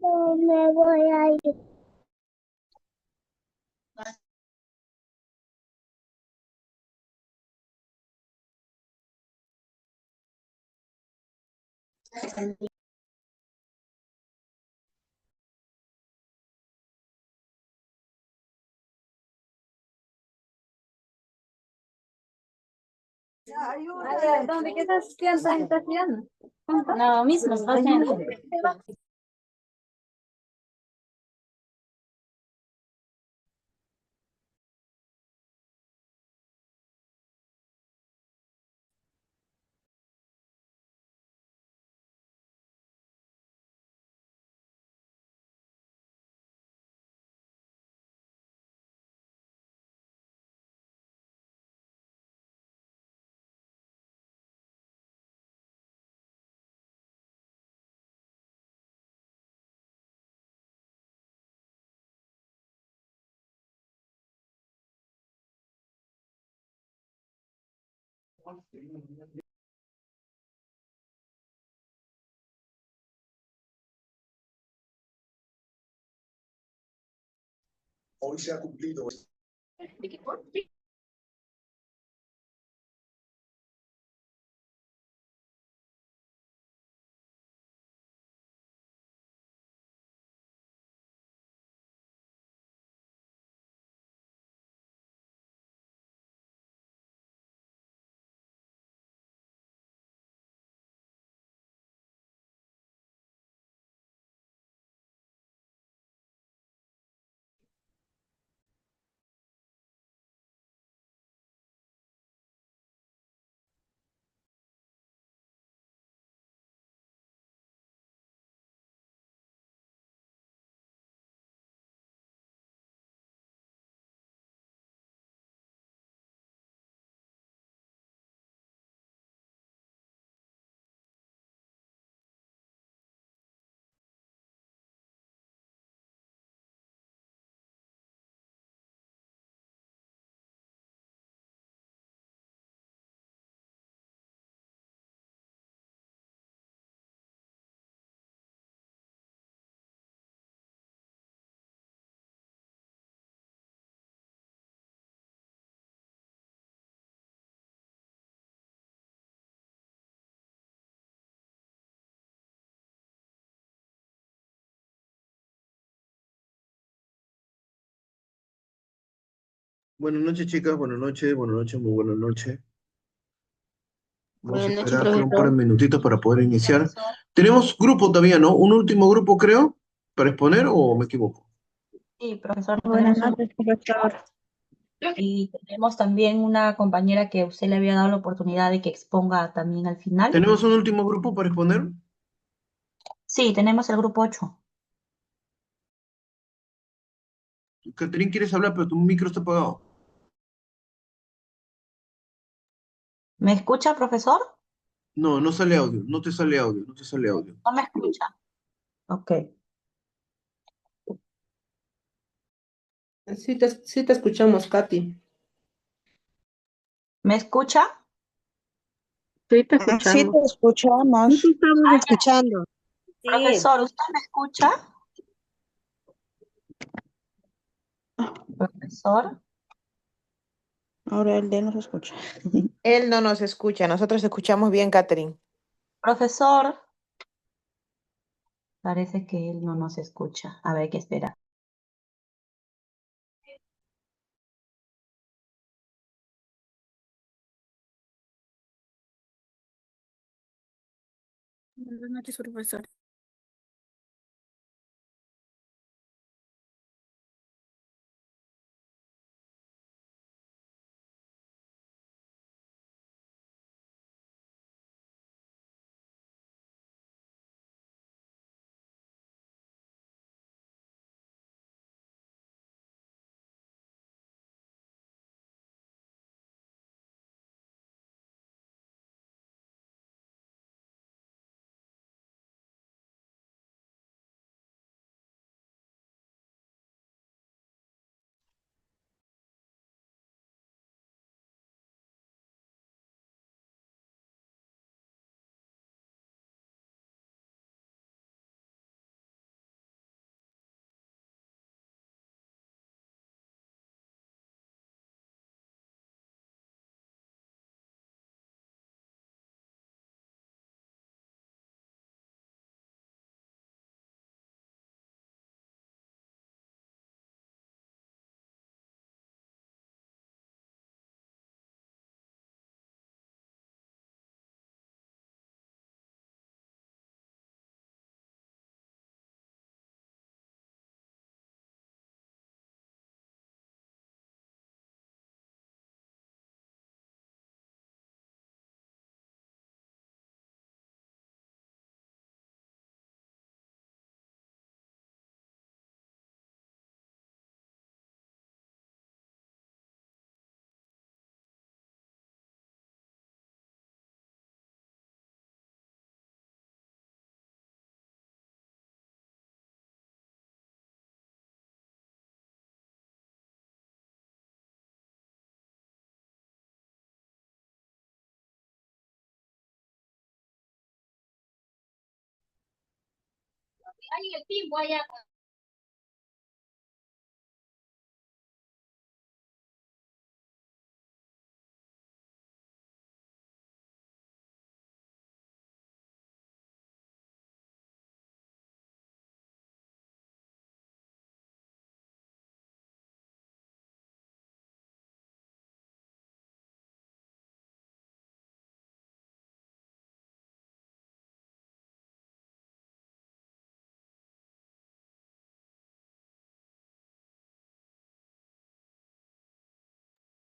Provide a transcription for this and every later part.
Me voy a ir. ¿Dónde? ¿Qué estás estudiando? ¿Qué estás estudiando? No, mismo, docente. Hoy se ha cumplido. Buenas noches, chicas. Buenas noches, muy buenas noches. Vamos a Buenas noches, esperar que un par de profesor. minutitos para poder iniciar. Tenemos grupo todavía, ¿no? Un último grupo, creo, para exponer, ¿o me equivoco? Sí, profesor, Buenas tenemos un... noches, profesor. Y tenemos también una compañera que usted le había dado la oportunidad de que exponga también al final. ¿Tenemos un último grupo para exponer? Sí, tenemos el grupo 8. Catherine, ¿quieres hablar? Pero tu micro está apagado. ¿Me escucha, profesor? No, no sale audio, no te sale audio, no te sale audio. ¿No me escucha? Ok. Sí te escuchamos, Katy. ¿Me escucha? Sí te Sí, escuchamos. te escuchamos. Sí, te estamos escuchando. Sí. Profesor, ¿usted me escucha? Profesor. Ahora el de nos escucha. Él no nos escucha, nosotros escuchamos bien, Catherine. Profesor. Parece que él no nos escucha. A ver, hay que esperar. Buenas noches, profesor.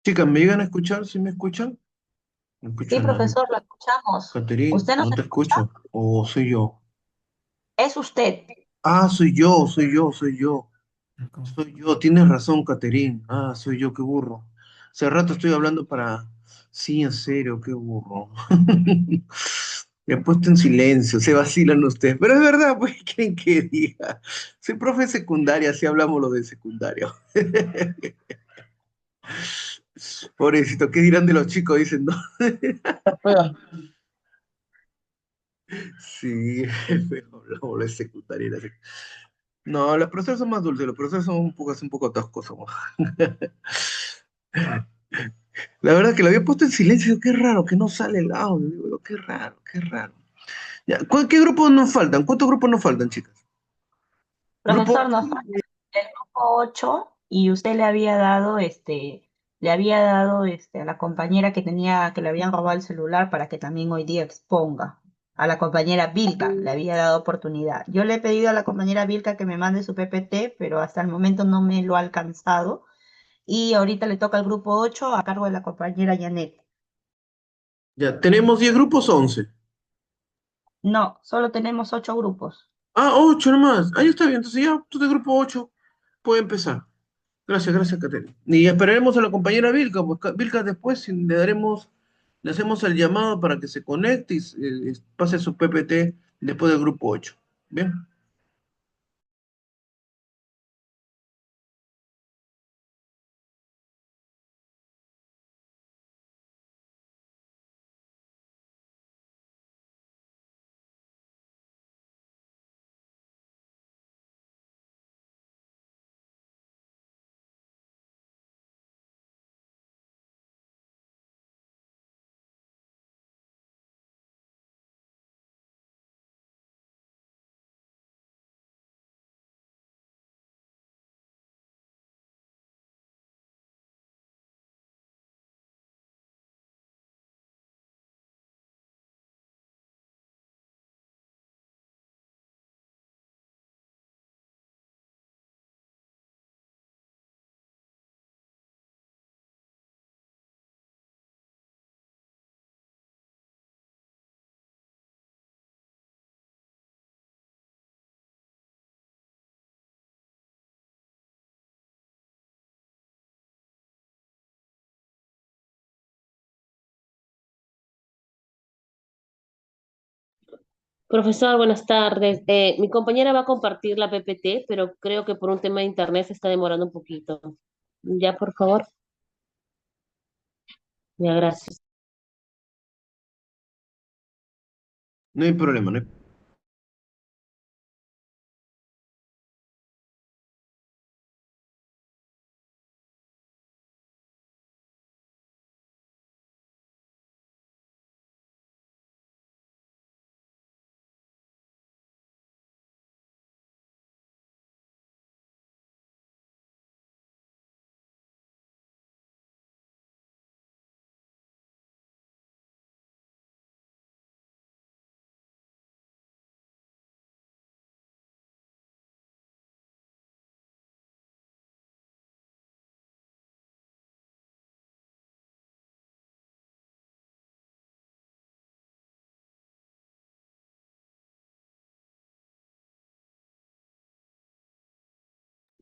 Chicas, ¿me llegan a escuchar? ¿Sí me escuchan? No escucho Sí, a nadie. profesor, lo escuchamos. Caterín, ¿Usted nos no te escucha? escucho. ¿O soy yo? Es usted. Ah, soy yo, soy yo, soy yo. Soy yo, tienes razón, Caterín. Ah, soy yo, qué burro. Hace rato estoy hablando para... Sí, en serio, qué burro. Me he puesto en silencio, se vacilan ustedes. Pero es verdad, pues, ¿qué quieren que diga? Soy profe de secundaria, así hablamos lo de secundario. Pobrecito, ¿qué dirán de los chicos? Dicen, ¿no? Sí, hablamos de secundaria. No, los profesores son más dulces, los profesores son un poco toscos. Somos. La verdad que lo había puesto en silencio, qué raro, que no sale el audio, digo, qué raro, qué raro. Ya, ¿qué grupos nos faltan? ¿Cuántos grupos nos faltan, chicas? Grupo, Profesor, nos falta el grupo 8 y usted le había dado a la compañera que le habían robado el celular para que también hoy día exponga. A la compañera Vilca le había dado oportunidad. Yo le he pedido a la compañera Vilca que me mande su PPT, pero hasta el momento no me lo ha alcanzado. Y ahorita le toca al grupo 8 a cargo de la compañera Janet. ya, ¿tenemos 10 grupos o 11? No, solo tenemos 8 grupos. Ah, 8 nomás. Ahí está bien, entonces ya, tú de grupo 8 puede empezar. Gracias, gracias, Caterina. Y esperaremos a la compañera Vilca, pues Vilca después le hacemos el llamado para que se conecte y pase su PPT después del grupo 8. Bien. Profesor, buenas tardes. Mi compañera va a compartir la PPT, pero creo que por un tema de internet se está demorando un poquito. Ya, por favor. Ya, gracias. No hay problema, no hay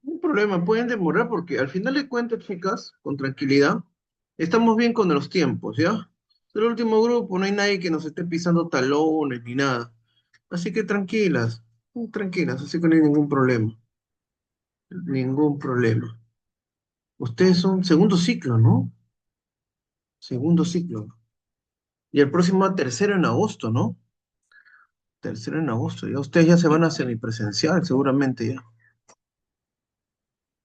No hay problema, pueden demorar porque al final de cuentas, chicas, con tranquilidad, estamos bien con los tiempos, ¿ya? Es el último grupo, no hay nadie que nos esté pisando talones ni nada. Así que tranquilas, tranquilas, así que no hay ningún problema, ningún problema. Ustedes son segundo ciclo, ¿no? Segundo ciclo. Y el próximo tercero en agosto, ¿no? Tercero en agosto, ya ustedes ya se van a semipresencial, seguramente ya.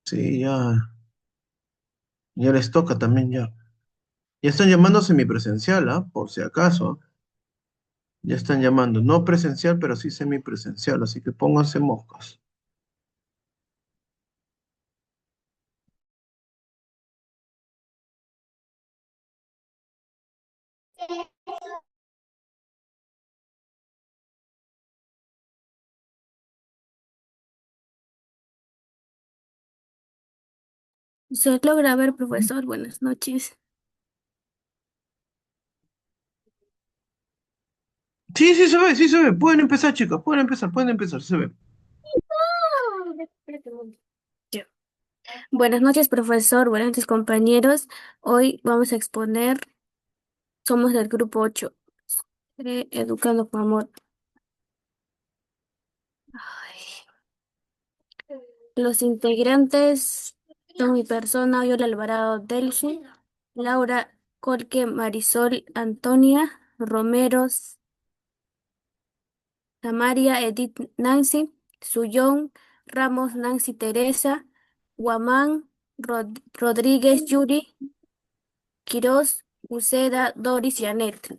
Sí, ya les toca también ya. Ya están llamando a semipresencial, ¿ah? Por si acaso. Ya están llamando. No presencial, pero sí semipresencial, así que pónganse moscas. ¿Se logra ver, profesor? Buenas noches. Sí, sí se ve, sí se ve. Pueden empezar, chicas, pueden empezar, se ve. Ya. Buenas noches, profesor. Buenas noches, compañeros. Hoy vamos a exponer, somos del grupo 8, Educando con Amor. Ay. Los integrantes son mi persona, Yola Alvarado Delcy, Laura Colque, Marisol Antonia, Romero Samaria, Edith Nancy, Suyón, Ramos Nancy Teresa, Guamán, Rodríguez Yuri, Quirós, Uceda, Doris y Anet.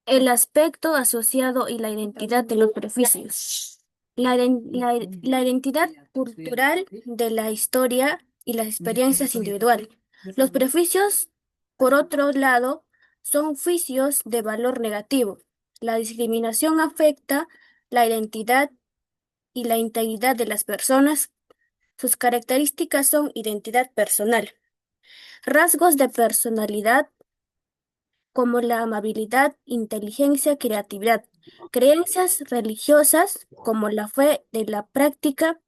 El aspecto asociado y la identidad de los prejuicios. La identidad cultural de la historia y las experiencias individuales. Los prejuicios, por otro lado, son juicios de valor negativo. La discriminación afecta la identidad y la integridad de las personas. Sus características son identidad personal. Rasgos de personalidad como la amabilidad, inteligencia, creatividad. Creencias religiosas como la fe de la práctica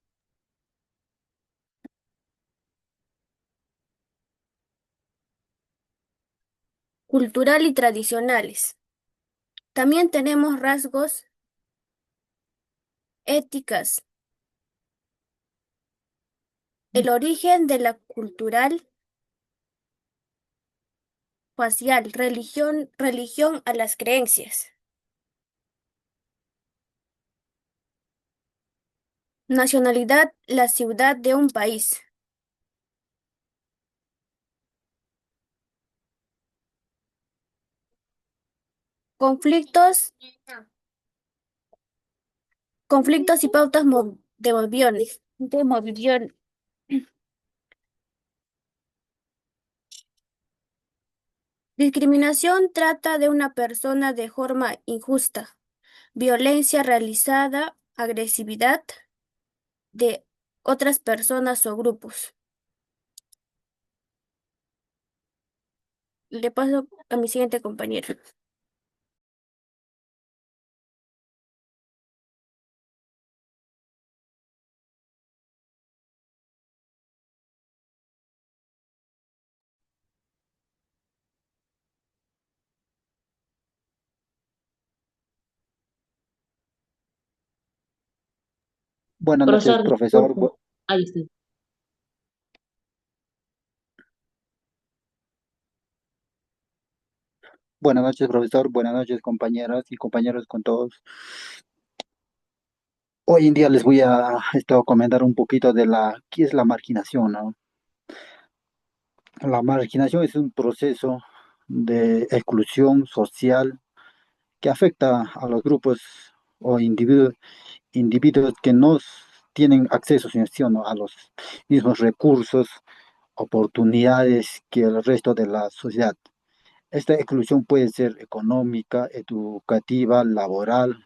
cultural y tradicionales. También tenemos rasgos éticas. El origen de la cultural facial, religión a las creencias. Nacionalidad, la ciudad de un país. Conflictos, conflictos y pautas de moviones. De movión. Discriminación trata de una persona de forma injusta. Violencia realizada, agresividad de otras personas o grupos. Le paso a mi siguiente compañero. Buenas noches, Profesor, profesor. disculpe. Ahí está. Buenas noches, profesor. Buenas noches, compañeras y compañeros con todos. Hoy en día les voy a comentar un poquito de qué es la marginación, ¿no? La marginación es un proceso de exclusión social que afecta a los grupos o individuos que no tienen acceso, ¿no?, a los mismos recursos, oportunidades que el resto de la sociedad. Esta exclusión puede ser económica, educativa, laboral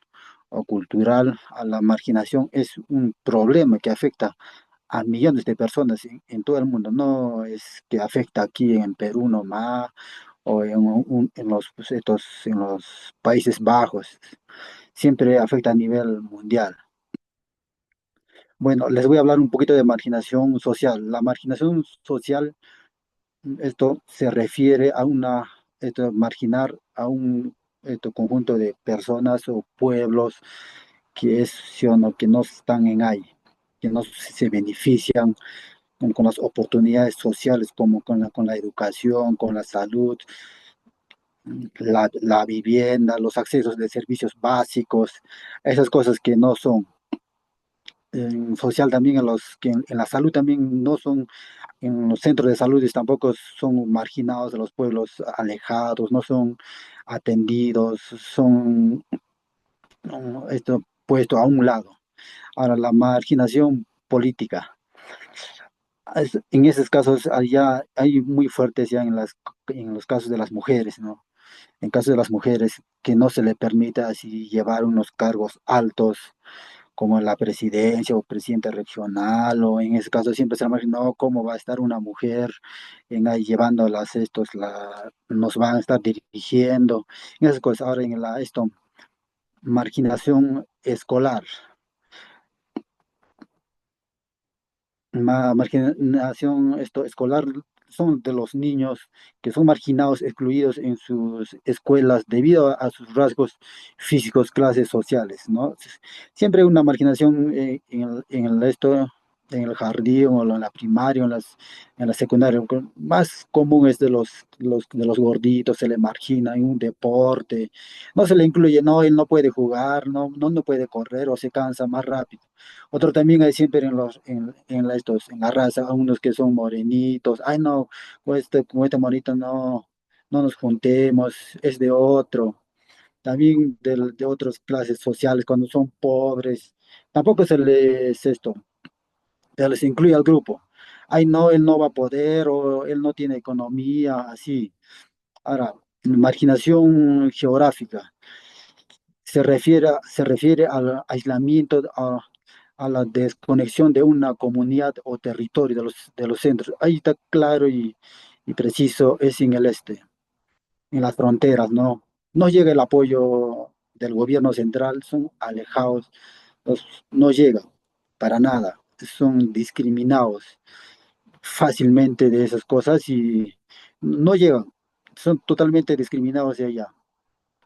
o cultural. A la marginación es un problema que afecta a millones de personas en todo el mundo. No es que afecta aquí en Perú nomás o en los Países Bajos. Siempre afecta a nivel mundial. Bueno, les voy a hablar un poquito de marginación social. La marginación social, esto se refiere a marginar a un conjunto de personas o pueblos que sí o no, que no están en ahí, que no se benefician con las oportunidades sociales, como con la educación, con la salud, la vivienda, los accesos de servicios básicos, esas cosas que no son. En social también, en la salud también no son, en los centros de salud tampoco son marginados de los pueblos alejados, no son atendidos, son esto puesto a un lado. Ahora, la marginación política. En esos casos allá hay muy fuertes ya en los casos de las mujeres, ¿no? En caso de las mujeres que no se le permita así llevar unos cargos altos como en la presidencia o presidente regional, o en ese caso siempre se ha imaginado cómo va a estar una mujer ahí llevando nos van a estar dirigiendo, en esas cosas. Ahora marginación escolar. Marginación escolar son de los niños que son marginados, excluidos en sus escuelas debido a sus rasgos físicos, clases sociales, ¿no? Siempre hay una marginación en el jardín o en la primaria, en la secundaria. Lo más común es de los gorditos, se le margina en un deporte, no se le incluye, no, él no puede jugar, no puede correr o se cansa más rápido. Otro también hay siempre en la raza, a unos que son morenitos, ay no, con este morito no nos juntemos, es de otro. También de otras clases sociales, cuando son pobres, tampoco se les incluye al grupo. Ay no, él no va a poder o él no tiene economía, así. Ahora, marginación geográfica. Se refiere al aislamiento, a la desconexión de una comunidad o territorio de los centros. Ahí está claro y preciso, es en el este, en las fronteras, ¿no? No llega el apoyo del gobierno central, son alejados, no llegan para nada, son discriminados fácilmente de esas cosas y no llegan, son totalmente discriminados de allá.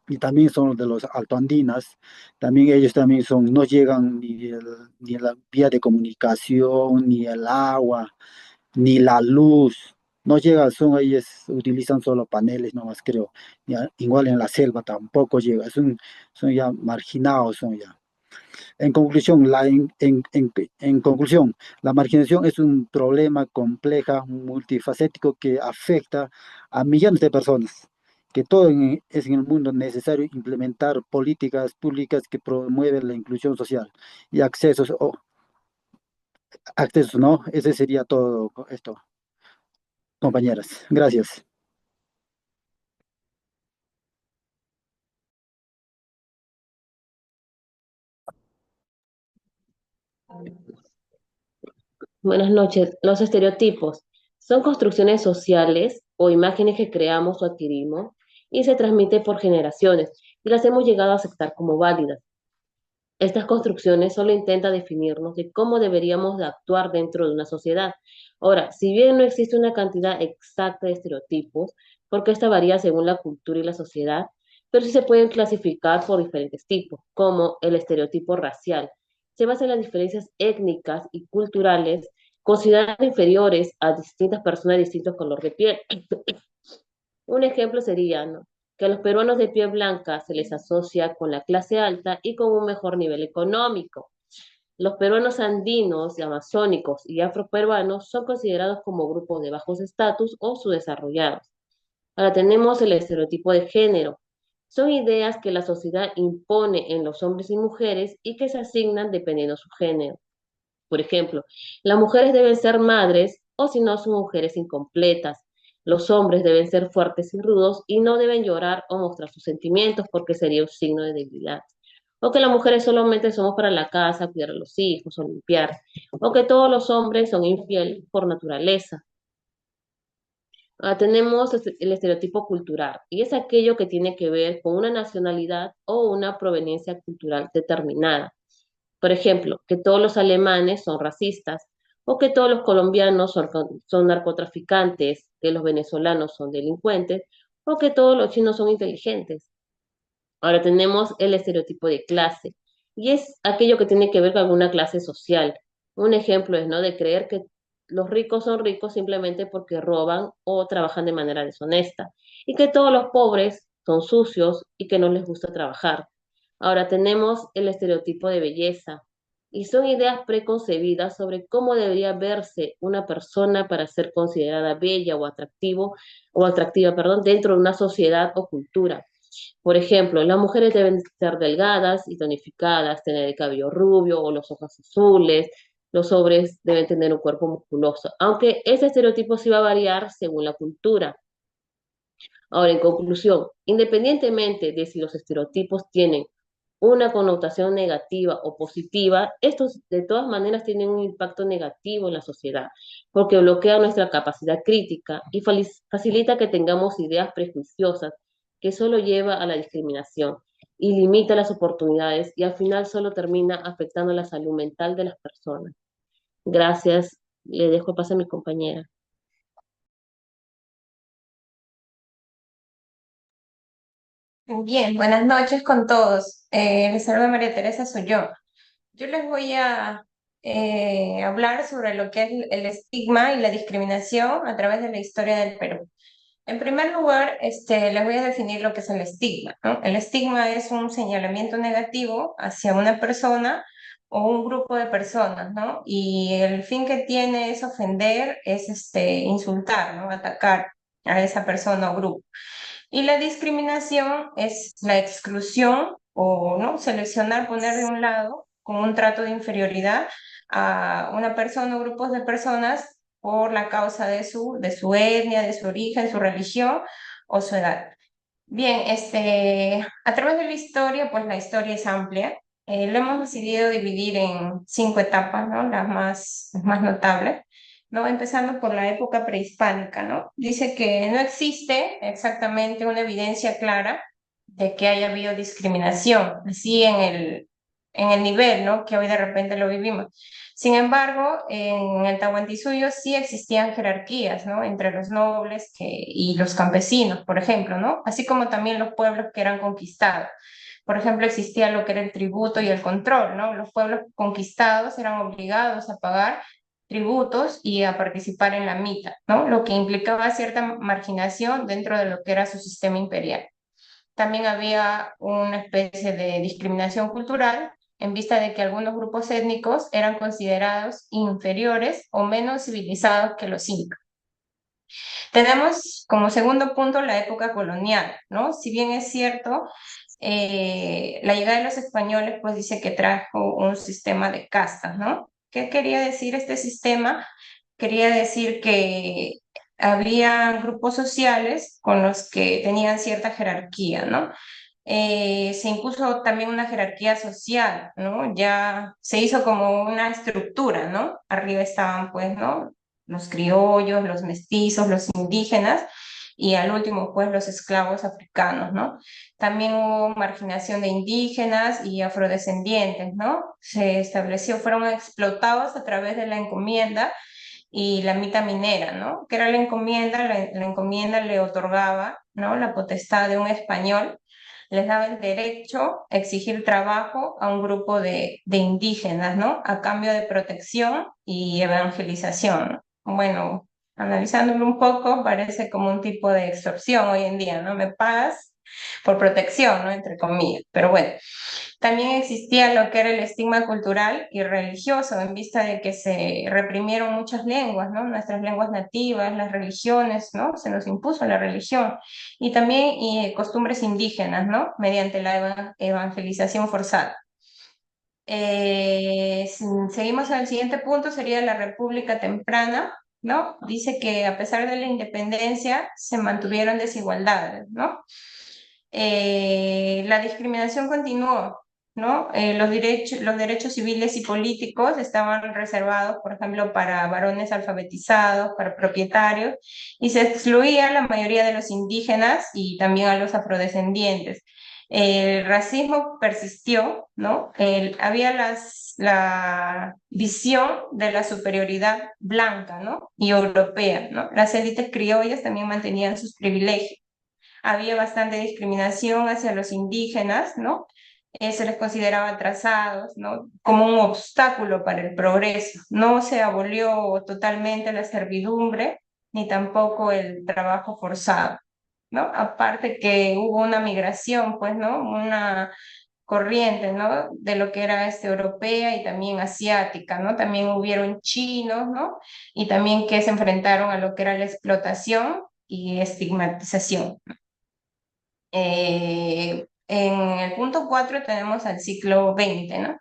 Y también son de los altoandinas, también ellos también no llegan ni la vía de comunicación, ni el agua, ni la luz, no llegan, utilizan solo paneles nomás creo. Igual en la selva tampoco llega, son ya marginados, son ya. En conclusión, en conclusión, la marginación es un problema complejo, multifacético que afecta a millones de personas, que es en el mundo necesario implementar políticas públicas que promueven la inclusión social y accesos, ¿no? Ese sería todo esto, compañeras. Gracias. Buenas noches. Los estereotipos son construcciones sociales o imágenes que creamos o adquirimos y se transmiten por generaciones y las hemos llegado a aceptar como válidas. Estas construcciones solo intentan definirnos de cómo deberíamos de actuar dentro de una sociedad. Ahora, si bien no existe una cantidad exacta de estereotipos, porque esta varía según la cultura y la sociedad, pero sí se pueden clasificar por diferentes tipos, como el estereotipo racial. Se basa en las diferencias étnicas y culturales consideradas inferiores a distintas personas de distinto color de piel. Un ejemplo sería, ¿no?, que a los peruanos de piel blanca se les asocia con la clase alta y con un mejor nivel económico. Los peruanos andinos, amazónicos y afroperuanos son considerados como grupos de bajos estatus o subdesarrollados. Ahora tenemos el estereotipo de género. Son ideas que la sociedad impone en los hombres y mujeres y que se asignan dependiendo de su género. Por ejemplo, las mujeres deben ser madres o si no son mujeres incompletas. Los hombres deben ser fuertes y rudos y no deben llorar o mostrar sus sentimientos porque sería un signo de debilidad. O que las mujeres solamente somos para la casa, cuidar a los hijos o limpiar. O que todos los hombres son infieles por naturaleza. Tenemos el estereotipo cultural y es aquello que tiene que ver con una nacionalidad o una proveniencia cultural determinada. Por ejemplo, que todos los alemanes son racistas, o que todos los colombianos son narcotraficantes, que los venezolanos son delincuentes, o que todos los chinos son inteligentes. Ahora tenemos el estereotipo de clase, y es aquello que tiene que ver con alguna clase social. Un ejemplo es, ¿no?, de creer que los ricos son ricos simplemente porque roban o trabajan de manera deshonesta, y que todos los pobres son sucios y que no les gusta trabajar. Ahora tenemos el estereotipo de belleza, y son ideas preconcebidas sobre cómo debería verse una persona para ser considerada bella o atractivo o atractiva, perdón, dentro de una sociedad o cultura. Por ejemplo, las mujeres deben ser delgadas y tonificadas, tener el cabello rubio o los ojos azules. Los hombres deben tener un cuerpo musculoso, aunque ese estereotipo sí va a variar según la cultura. Ahora, en conclusión, independientemente de si los estereotipos tienen una connotación negativa o positiva, estos de todas maneras tienen un impacto negativo en la sociedad, porque bloquea nuestra capacidad crítica y facilita que tengamos ideas prejuiciosas que solo lleva a la discriminación y limita las oportunidades y al final solo termina afectando la salud mental de las personas. Gracias. Le dejo el paso a mi compañera. Bien, buenas noches con todos. Les saluda María Teresa, soy yo. Yo les voy a hablar sobre lo que es el estigma y la discriminación a través de la historia del Perú. En primer lugar, les voy a definir lo que es el estigma, ¿no? El estigma es un señalamiento negativo hacia una persona o un grupo de personas, ¿no? Y el fin que tiene es ofender, es insultar, ¿no? Atacar a esa persona o grupo. Y la discriminación es la exclusión o no seleccionar, poner de un lado con un trato de inferioridad a una persona o grupos de personas por la causa de su etnia, de su origen, su religión o su edad. Bien, a través de la historia, pues la historia es amplia. Lo hemos decidido dividir en 5 etapas, ¿no? Las más notables, ¿no? Empezando por la época prehispánica, ¿no? Dice que no existe exactamente una evidencia clara de que haya habido discriminación, así en el nivel, ¿no? Que hoy de repente lo vivimos. Sin embargo, en el Tahuantinsuyo sí existían jerarquías, ¿no? Entre los nobles y los campesinos, por ejemplo, ¿no? Así como también los pueblos que eran conquistados. Por ejemplo, existía lo que era el tributo y el control, ¿no? Los pueblos conquistados eran obligados a pagar tributos y a participar en la mita, ¿no? Lo que implicaba cierta marginación dentro de lo que era su sistema imperial. También había una especie de discriminación cultural en vista de que algunos grupos étnicos eran considerados inferiores o menos civilizados que los incas. Tenemos como segundo punto la época colonial, ¿no? Si bien es cierto, la llegada de los españoles pues dice que trajo un sistema de castas, ¿no? ¿Qué quería decir este sistema? Quería decir que había grupos sociales con los que tenían cierta jerarquía, ¿no? Se impuso también una jerarquía social, ¿no? Ya se hizo como una estructura, ¿no? Arriba estaban, pues, ¿no? Los criollos, los mestizos, los indígenas, y al último, pues, los esclavos africanos, ¿no? También hubo marginación de indígenas y afrodescendientes, ¿no? Se estableció, fueron explotados a través de la encomienda y la mita minera, ¿no? ¿Qué era la encomienda? La encomienda le otorgaba, ¿no? La potestad de un español, les daba el derecho a exigir trabajo a un grupo de indígenas, ¿no? A cambio de protección y evangelización. Bueno, analizándolo un poco, parece como un tipo de extorsión hoy en día, ¿no? Me pagas por protección, ¿no? Entre comillas. Pero bueno, también existía lo que era el estigma cultural y religioso, en vista de que se reprimieron muchas lenguas, ¿no? Nuestras lenguas nativas, las religiones, ¿no? Se nos impuso la religión. Y también costumbres indígenas, ¿no? Mediante la evangelización forzada. Seguimos al siguiente punto, sería la República Temprana, ¿no? Dice que a pesar de la independencia se mantuvieron desigualdades, ¿no? La discriminación continuó, ¿no? Los derechos civiles y políticos estaban reservados, por ejemplo, para varones alfabetizados, para propietarios, y se excluía a la mayoría de los indígenas y también a los afrodescendientes. El racismo persistió, ¿no? Había la visión de la superioridad blanca, ¿no? Y europea, ¿no? Las élites criollas también mantenían sus privilegios. Había bastante discriminación hacia los indígenas, ¿no? se les consideraba atrasados, ¿no? Como un obstáculo para el progreso. No se abolió totalmente la servidumbre, ni tampoco el trabajo forzado, ¿no? Aparte que hubo una migración, pues, ¿no? Una corriente, ¿no? De lo que era europea y también asiática, ¿no? También hubieron chinos, ¿no? Y también que se enfrentaron a lo que era la explotación y estigmatización. En el punto 4 tenemos al siglo XX, ¿no?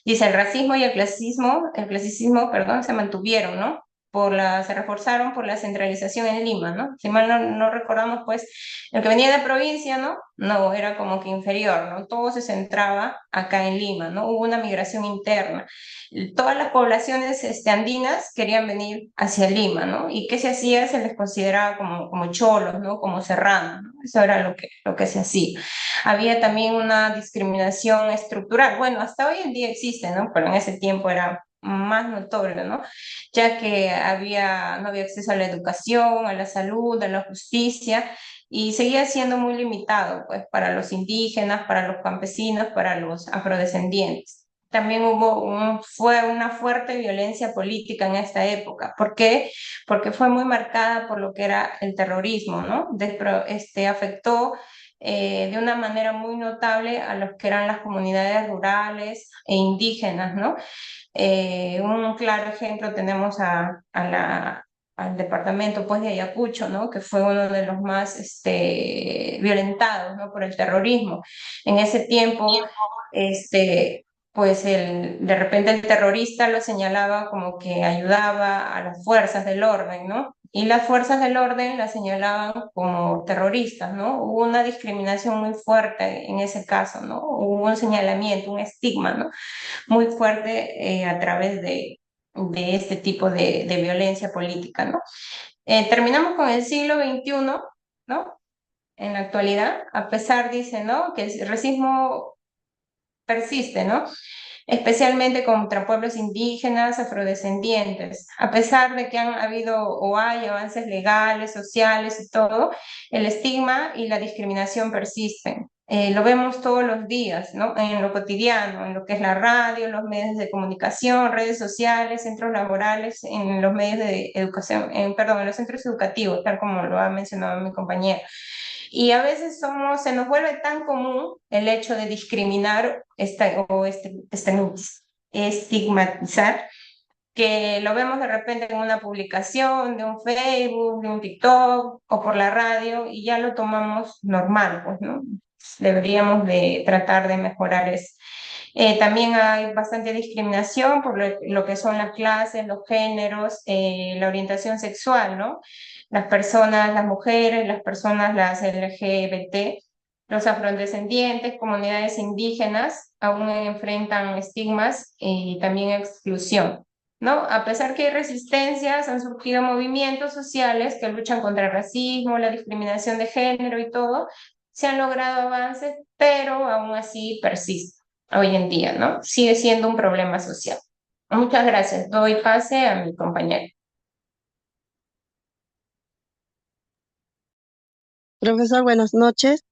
Dice, el racismo y el clasicismo, perdón, se mantuvieron, ¿no? Se reforzaron por la centralización en Lima, ¿no? Si mal no recordamos, pues, el que venía de provincia, ¿no? No, era como que inferior, ¿no? Todo se centraba acá en Lima, ¿no? Hubo una migración interna. Todas las poblaciones andinas querían venir hacia Lima, ¿no? ¿Y qué se hacía? Se les consideraba como cholos, ¿no? Como serranos, ¿no? Eso era lo que se hacía. Había también una discriminación estructural. Bueno, hasta hoy en día existe, ¿no? Pero en ese tiempo era más notorio, ¿no? Ya que no había acceso a la educación, a la salud, a la justicia, y seguía siendo muy limitado, pues, para los indígenas, para los campesinos, para los afrodescendientes. También fue una fuerte violencia política en esta época. ¿Por qué? Porque fue muy marcada por lo que era el terrorismo, ¿no? Afectó de una manera muy notable a los que eran las comunidades rurales e indígenas, ¿no? Un claro ejemplo tenemos al departamento pues, de Ayacucho, ¿no? Que fue uno de los más violentados, ¿no? Por el terrorismo. En ese tiempo, pues de repente el terrorista lo señalaba como que ayudaba a las fuerzas del orden, ¿no? Y las fuerzas del orden la señalaban como terroristas, ¿no? Hubo una discriminación muy fuerte en ese caso, ¿no? Hubo un señalamiento, un estigma, ¿no? Muy fuerte a través de este tipo de violencia política, ¿no? Terminamos con el siglo XXI, ¿no? En la actualidad, a pesar, dice, ¿no? Que el racismo persiste, ¿no? Especialmente contra pueblos indígenas, afrodescendientes. A pesar de que han habido o hay avances legales, sociales y todo, el estigma y la discriminación persisten. Lo vemos todos los días, ¿no? En lo cotidiano, en lo que es la radio, los medios de comunicación, redes sociales, centros laborales, en los medios de educación, perdón, en los centros educativos, tal como lo ha mencionado mi compañera. Y a veces se nos vuelve tan común el hecho de discriminar estigmatizar, que lo vemos de repente en una publicación de un Facebook, de un TikTok o por la radio y ya lo tomamos normal, pues, ¿no? Deberíamos de tratar de mejorar eso. También hay bastante discriminación por lo que son las clases, los géneros, la orientación sexual, ¿no? Las personas, las mujeres, las personas, las LGBT, los afrodescendientes, comunidades indígenas, aún enfrentan estigmas y también exclusión, ¿no? A pesar que hay resistencias, han surgido movimientos sociales que luchan contra el racismo, la discriminación de género y todo, se han logrado avances, pero aún así persiste hoy en día, ¿no? Sigue siendo un problema social. Muchas gracias. Doy pase a mi compañero. Profesor, buenas noches,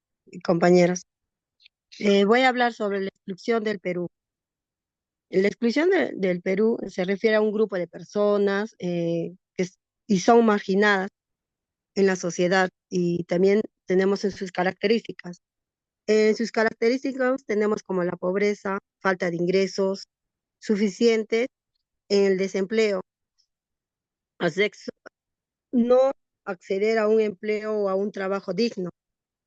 compañeros. Voy a hablar sobre la exclusión del Perú. La exclusión del Perú se refiere a un grupo de personas y son marginadas en la sociedad y también tenemos en sus características. En sus características tenemos como la pobreza, falta de ingresos suficientes, el desempleo, acceso, no acceder a un empleo o a un trabajo digno.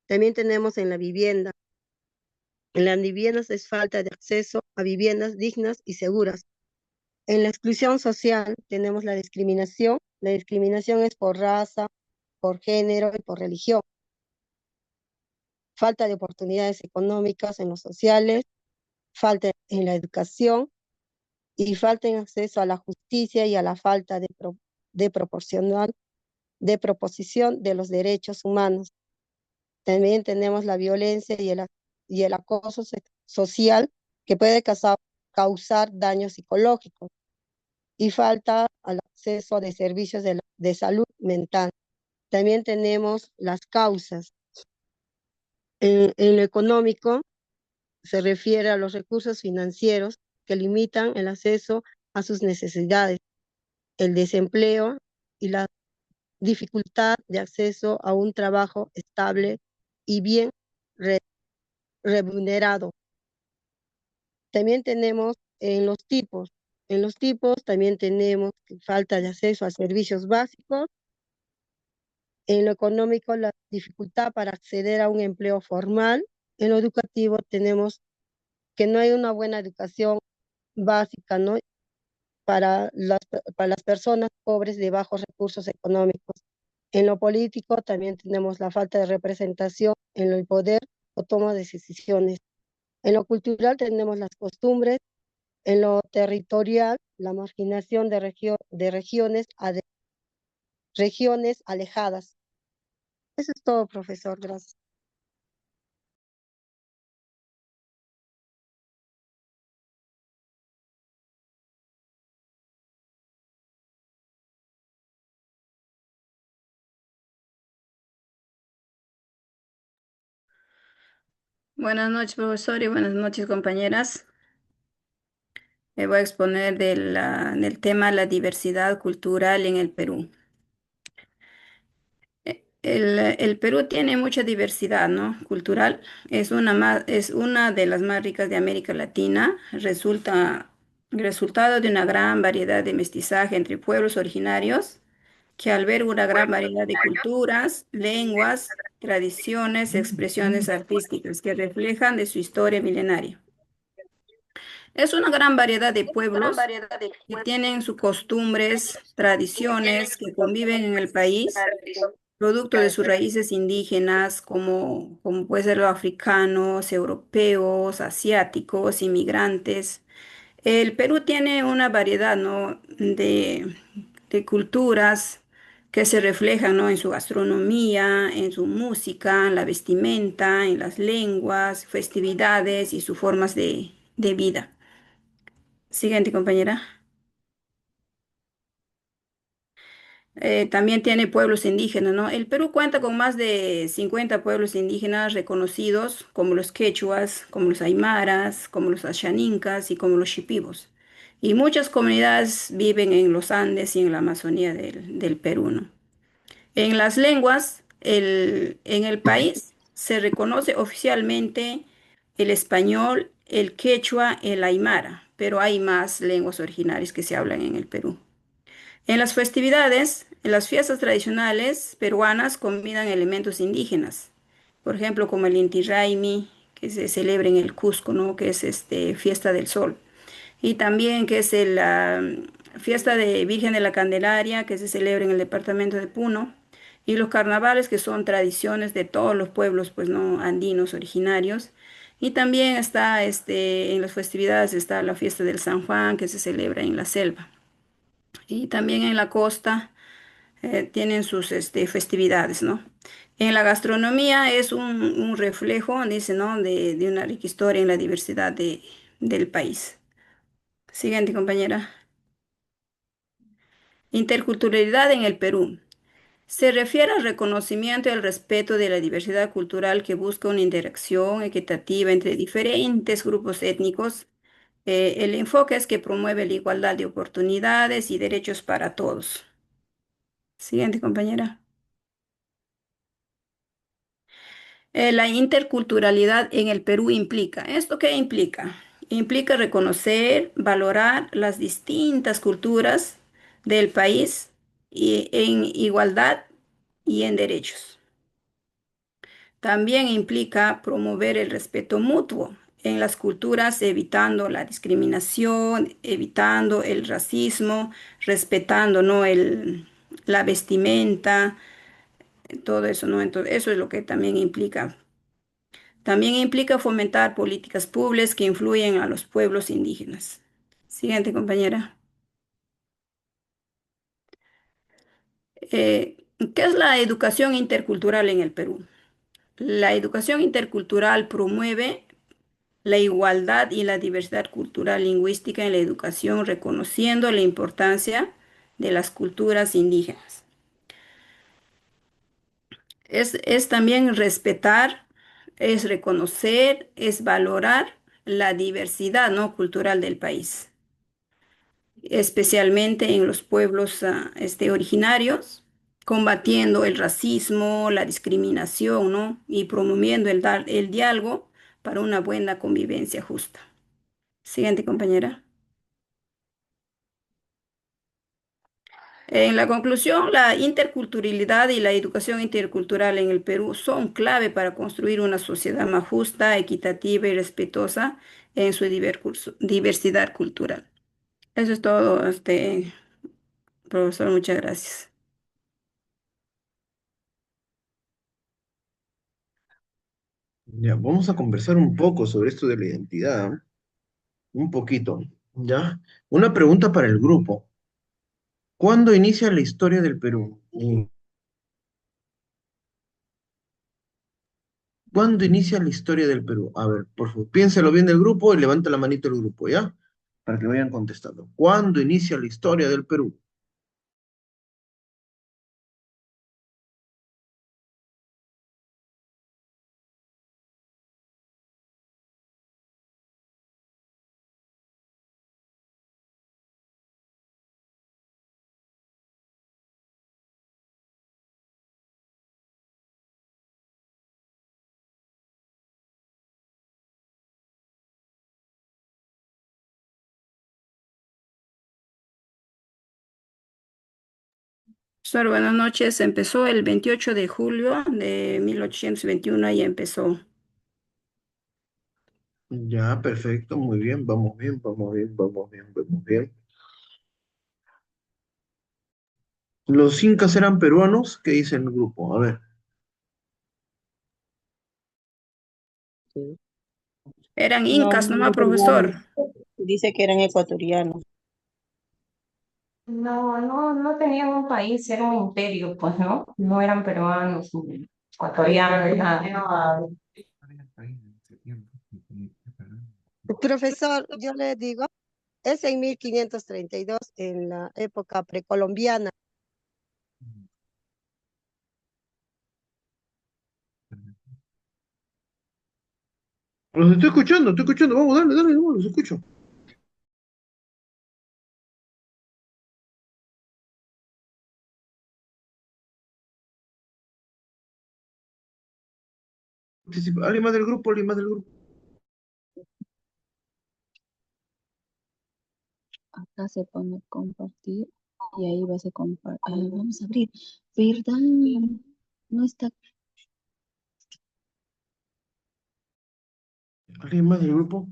También tenemos en la vivienda. En las viviendas es falta de acceso a viviendas dignas y seguras. En la exclusión social tenemos la discriminación. La discriminación es por raza, por género y por religión. Falta de oportunidades económicas en los sociales, falta en la educación y falta en acceso a la justicia y a la falta de proposición de los derechos humanos. También tenemos la violencia y el acoso social que puede causar daños psicológicos y falta al acceso de servicios de salud mental. También tenemos las causas. En lo económico, se refiere a los recursos financieros que limitan el acceso a sus necesidades, el desempleo y la dificultad de acceso a un trabajo estable y bien re- remunerado. También tenemos en los tipos también tenemos falta de acceso a servicios básicos. En lo económico, la dificultad para acceder a un empleo formal. En lo educativo tenemos que no hay una buena educación básica, ¿no? Para las personas pobres de bajos recursos económicos. En lo político también tenemos la falta de representación en el poder o toma de decisiones. En lo cultural tenemos las costumbres. En lo territorial, la marginación de regiones alejadas. Eso es todo, profesor. Gracias. Buenas noches, profesor, y buenas noches, compañeras. Me voy a exponer del tema la diversidad cultural en el Perú. El Perú tiene mucha diversidad, ¿no? Cultural. Es una de las más ricas de América Latina. Resultado de una gran variedad de mestizaje entre pueblos originarios que alberga una gran variedad de culturas, lenguas, tradiciones, expresiones artísticas que reflejan de su historia milenaria. Es una gran variedad de pueblos que tienen sus costumbres, tradiciones, que conviven en el país, producto de sus raíces indígenas, como puede ser los africanos, europeos, asiáticos, inmigrantes. El Perú tiene una variedad, ¿no? de culturas que se reflejan, ¿no? en su gastronomía, en su música, en la vestimenta, en las lenguas, festividades y sus formas de vida. Siguiente, compañera. También tiene pueblos indígenas, ¿no? El Perú cuenta con más de 50 pueblos indígenas reconocidos, como los quechuas, como los aymaras, como los axanincas y como los shipibos. Y muchas comunidades viven en los Andes y en la Amazonía del Perú, ¿no? En las lenguas, en el país se reconoce oficialmente el español, el quechua, el aymara, pero hay más lenguas originarias que se hablan en el Perú. En las festividades, en las fiestas tradicionales peruanas combinan elementos indígenas, por ejemplo, como el Inti Raymi, que se celebra en el Cusco, ¿no? Que es fiesta del sol, y también que es la fiesta de Virgen de la Candelaria, que se celebra en el departamento de Puno, y los carnavales, que son tradiciones de todos los pueblos, pues, ¿no? andinos originarios. Y también está, en las festividades está la fiesta del San Juan, que se celebra en la selva. Y también en la costa tienen sus festividades, ¿no? En la gastronomía es un reflejo, dice, ¿no? de una rica historia en la diversidad del país. Siguiente, compañera. Interculturalidad en el Perú. Se refiere al reconocimiento y al respeto de la diversidad cultural que busca una interacción equitativa entre diferentes grupos étnicos. El enfoque es que promueve la igualdad de oportunidades y derechos para todos. Siguiente, compañera. La interculturalidad en el Perú implica, ¿esto qué implica? Implica reconocer, valorar las distintas culturas del país y en igualdad y en derechos. También implica promover el respeto mutuo en las culturas, evitando la discriminación, evitando el racismo, respetando, ¿no? la vestimenta, todo eso, ¿no? Entonces, eso es lo que también implica. También implica fomentar políticas públicas que influyen a los pueblos indígenas. Siguiente, compañera. ¿Qué es la educación intercultural en el Perú? La educación intercultural promueve la igualdad y la diversidad cultural lingüística en la educación, reconociendo la importancia de las culturas indígenas. Es también respetar, es reconocer, es valorar la diversidad, ¿no?, cultural del país, especialmente en los pueblos originarios, combatiendo el racismo, la discriminación, ¿no?, y promoviendo el diálogo para una buena convivencia justa. Siguiente, compañera. En la conclusión, la interculturalidad y la educación intercultural en el Perú son clave para construir una sociedad más justa, equitativa y respetuosa en su diversidad cultural. Eso es todo, profesor, muchas gracias. Ya, vamos a conversar un poco sobre esto de la identidad, ¿eh? Un poquito, ¿ya? Una pregunta para el grupo. ¿Cuándo inicia la historia del Perú? ¿Cuándo inicia la historia del Perú? A ver, por favor, piénselo bien del grupo y levanta la manito el grupo, ¿ya? Para que vayan contestando. ¿Cuándo inicia la historia del Perú? Profesor, buenas noches. Empezó el 28 de julio de 1821 y empezó. Ya, perfecto, muy bien, vamos bien, vamos bien, vamos bien, vamos bien. ¿Los incas eran peruanos? ¿Qué dice el grupo? A ver. Sí. Eran No, incas no nomás, eran peruanos. profesor. Dice que eran ecuatorianos. No tenían un país, era un imperio, pues, ¿no? No eran peruanos, ni ecuatorianos, nada. Profesor, yo le digo, es en 1532, en la época precolombiana. Los estoy escuchando, vamos, dale, dale, vamos, los escucho. ¿Alguien más del grupo? ¿Alguien más del grupo? Acá se pone compartir y ahí vas a compartir. Vamos a abrir. ¿Verdad? No está. ¿Alguien más del grupo?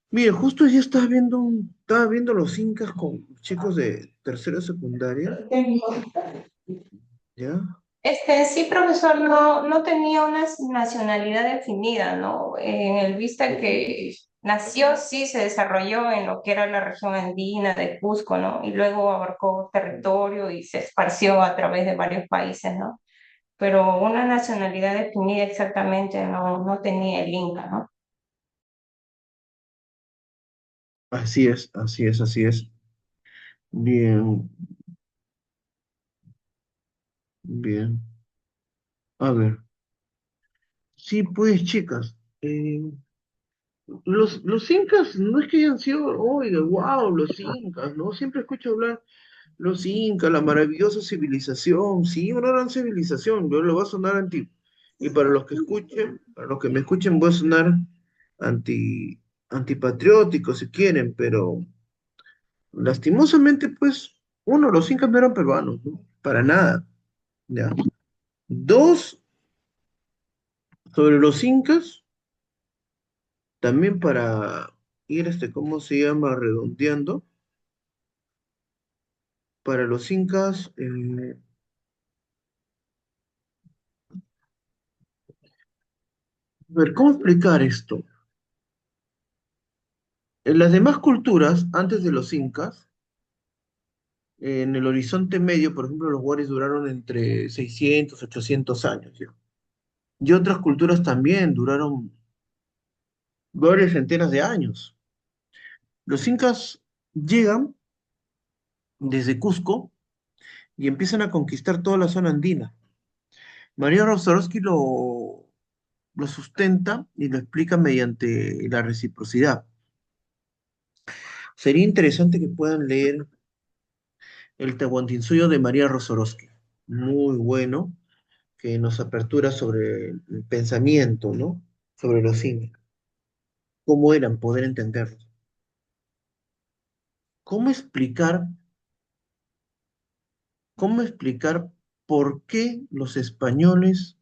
Mire, justo ya estaba viendo los incas con chicos de tercera secundaria, ¿ya? Sí, profesor, no tenía una nacionalidad definida, ¿no? En el vista que nació, sí, se desarrolló en lo que era la región andina de Cusco, ¿no? Y luego abarcó territorio y se esparció a través de varios países, ¿no? Pero una nacionalidad definida exactamente no tenía el Inca, ¿no? Así es, así es, así es. Bien, bien. A ver. Sí, pues, chicas. Los incas no es que hayan sido, oiga, wow, los incas, ¿no? Siempre escucho hablar los incas, la maravillosa civilización, sí, una gran civilización, yo lo voy a sonar anti, y para los que escuchen, para los que me escuchen voy a sonar anti, antipatriótico si quieren, pero lastimosamente, pues, uno, los incas no eran peruanos, ¿no? Para nada, ¿ya? Dos, sobre los incas, también para ir, ¿cómo se llama? Redondeando, para los incas, a ver, ¿cómo explicar esto? En las demás culturas, antes de los incas, en el horizonte medio, por ejemplo, los huares duraron entre 600, 800 años, ¿ya? Y otras culturas también duraron varias centenas de años. Los incas llegan desde Cusco y empiezan a conquistar toda la zona andina. María Rosarovsky lo sustenta y lo explica mediante la reciprocidad. Sería interesante que puedan leer el Tahuantinsuyo de María Rosorowski, muy bueno, que nos apertura sobre el pensamiento, ¿no? Sobre los incas, cómo eran, poder entenderlos. ¿Cómo explicar, cómo explicar por qué los españoles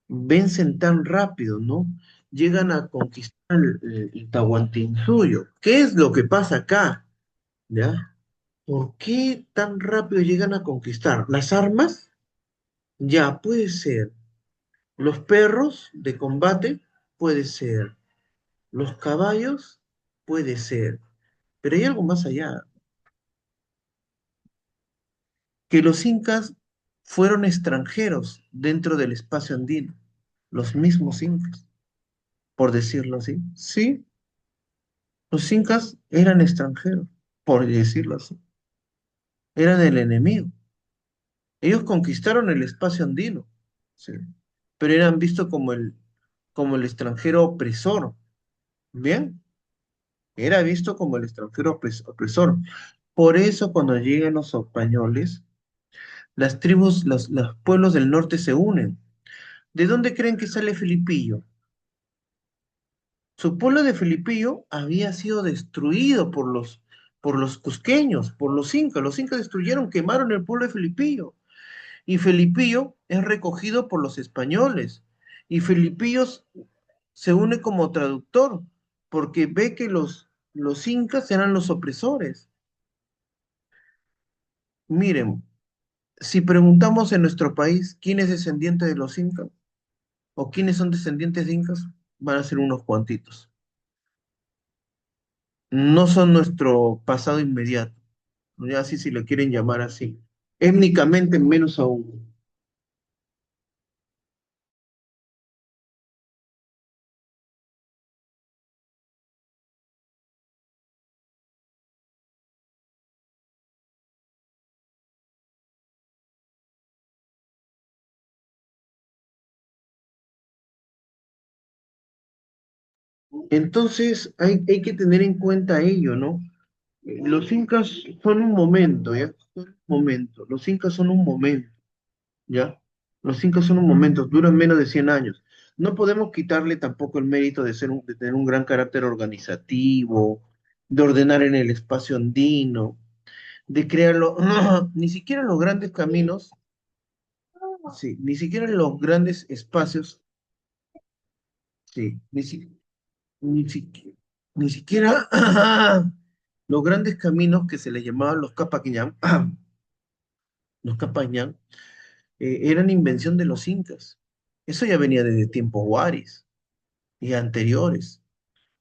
vencen tan rápido, ¿no? Llegan a conquistar el Tahuantinsuyo. ¿Qué es lo que pasa acá? ¿Ya? ¿Por qué tan rápido llegan a conquistar? ¿Las armas? Ya, puede ser. Los perros de combate, puede ser. Los caballos, puede ser. Pero hay algo más allá. Que los incas fueron extranjeros dentro del espacio andino. Los mismos incas, por decirlo así. Sí, los incas eran extranjeros, por decirlo así. Eran el enemigo. Ellos conquistaron el espacio andino, sí, pero eran vistos como el extranjero opresor. Bien, era visto como el extranjero opresor. Por eso cuando llegan los españoles, las tribus, los pueblos del norte se unen. ¿De dónde creen que sale Felipillo? Su pueblo de Felipillo había sido destruido por los cusqueños, por los incas. Los incas destruyeron, quemaron el pueblo de Felipillo. Y Felipillo es recogido por los españoles. Y Felipillo se une como traductor, porque ve que los incas eran los opresores. Miren, si preguntamos en nuestro país quién es descendiente de los incas o quiénes son descendientes de incas, van a ser unos cuantitos. No son nuestro pasado inmediato, ya así si lo quieren llamar así. Étnicamente menos aún. Entonces hay que tener en cuenta ello, ¿no? Los incas son un momento, ¿ya? Son un momento. Los incas son un momento, ¿ya? Los incas son un momento, duran menos de 100 años. No podemos quitarle tampoco el mérito de tener un gran carácter organizativo, de ordenar en el espacio andino, de crearlo, ni siquiera los grandes caminos, sí, ni siquiera los grandes espacios, sí, ni, si- ni siquiera los grandes caminos que se les llamaban los Capaquiñán, los Capañán, eran invención de los incas. Eso ya venía desde tiempos Huaris y anteriores.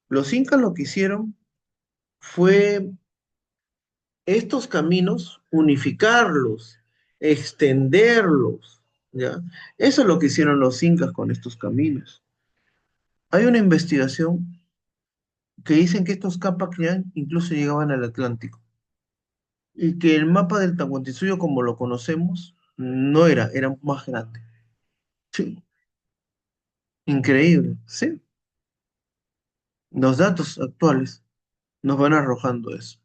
Los incas lo que hicieron fue estos caminos unificarlos, extenderlos, ¿ya? Eso es lo que hicieron los incas con estos caminos. Hay una investigación que dicen que estos Capac incluso llegaban al Atlántico y que el mapa del Tahuantinsuyo como lo conocemos no era, era más grande. Sí, increíble, sí. Los datos actuales nos van arrojando eso,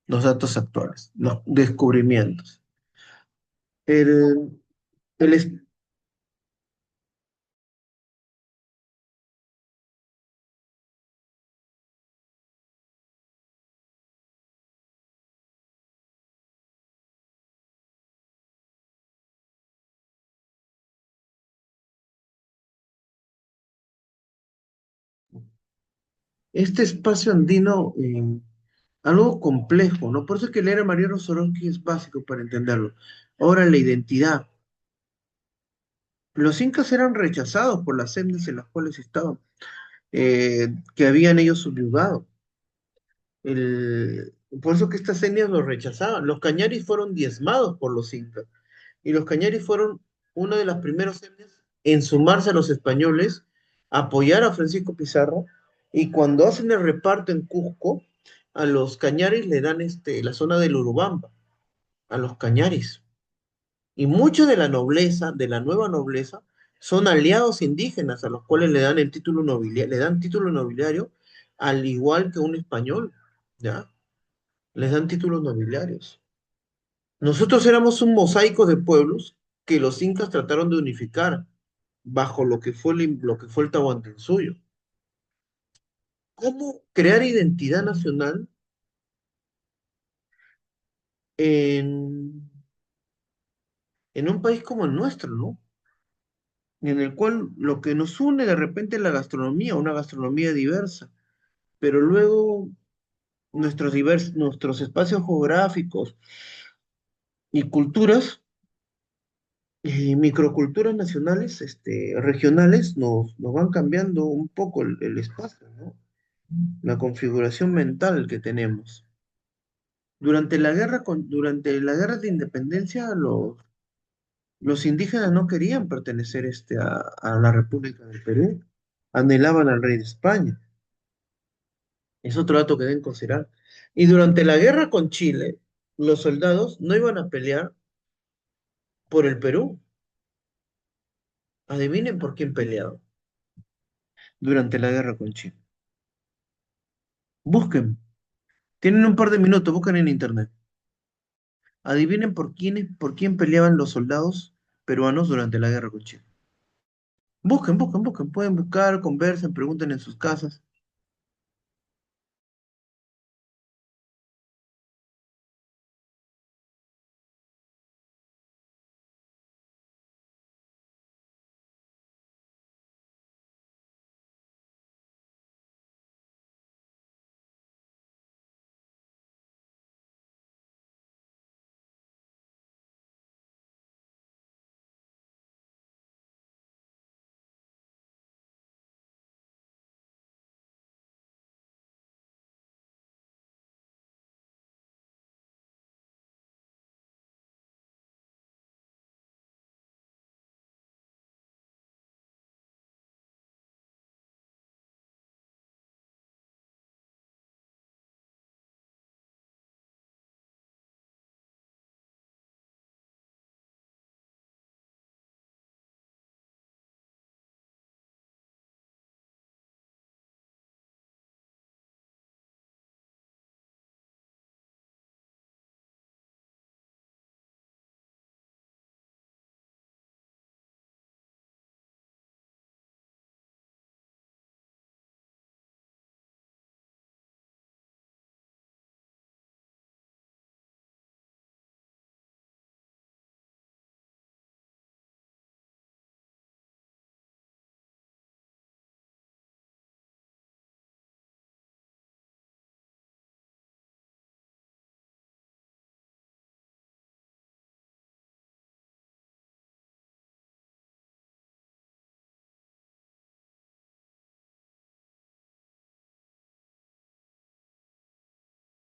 los datos actuales, los descubrimientos. El, el es- este espacio andino, algo complejo, ¿no? Por eso es que leer a María Rosorowski es básico para entenderlo. Ahora, la identidad. Los incas eran rechazados por las etnias en las cuales estaban, que habían ellos subyugado. Por eso que estas etnias los rechazaban. Los cañaris fueron diezmados por los incas. Y los cañaris fueron una de las primeras etnias en sumarse a los españoles, apoyar a Francisco Pizarro. Y cuando hacen el reparto en Cusco, a los cañaris le dan la zona del Urubamba, a los cañaris. Y mucho de la nobleza, de la nueva nobleza, Son aliados indígenas a los cuales le dan el título nobiliario, le dan título nobiliario al igual que un español, ¿ya? Les dan títulos nobiliarios. Nosotros éramos un mosaico de pueblos que los incas trataron de unificar bajo lo que fue el Tahuantinsuyo. ¿Cómo crear identidad nacional en, en un país como el nuestro, ¿no? En el cual lo que nos une de repente es la gastronomía, una gastronomía diversa, pero luego nuestros espacios geográficos y culturas, microculturas nacionales, regionales, nos van cambiando un poco el espacio, ¿no? La configuración mental que tenemos. Durante la guerra de independencia, los indígenas no querían pertenecer a la República del Perú, anhelaban al rey de España. Es otro dato que deben considerar. Y durante la guerra con Chile, los soldados no iban a pelear por el Perú. Adivinen por quién peleaban durante la guerra con Chile. Busquen. Tienen un par de minutos, busquen en internet. Adivinen por quién peleaban los soldados peruanos durante la guerra con Chile. Busquen, busquen, busquen. Pueden buscar, conversen, pregunten en sus casas.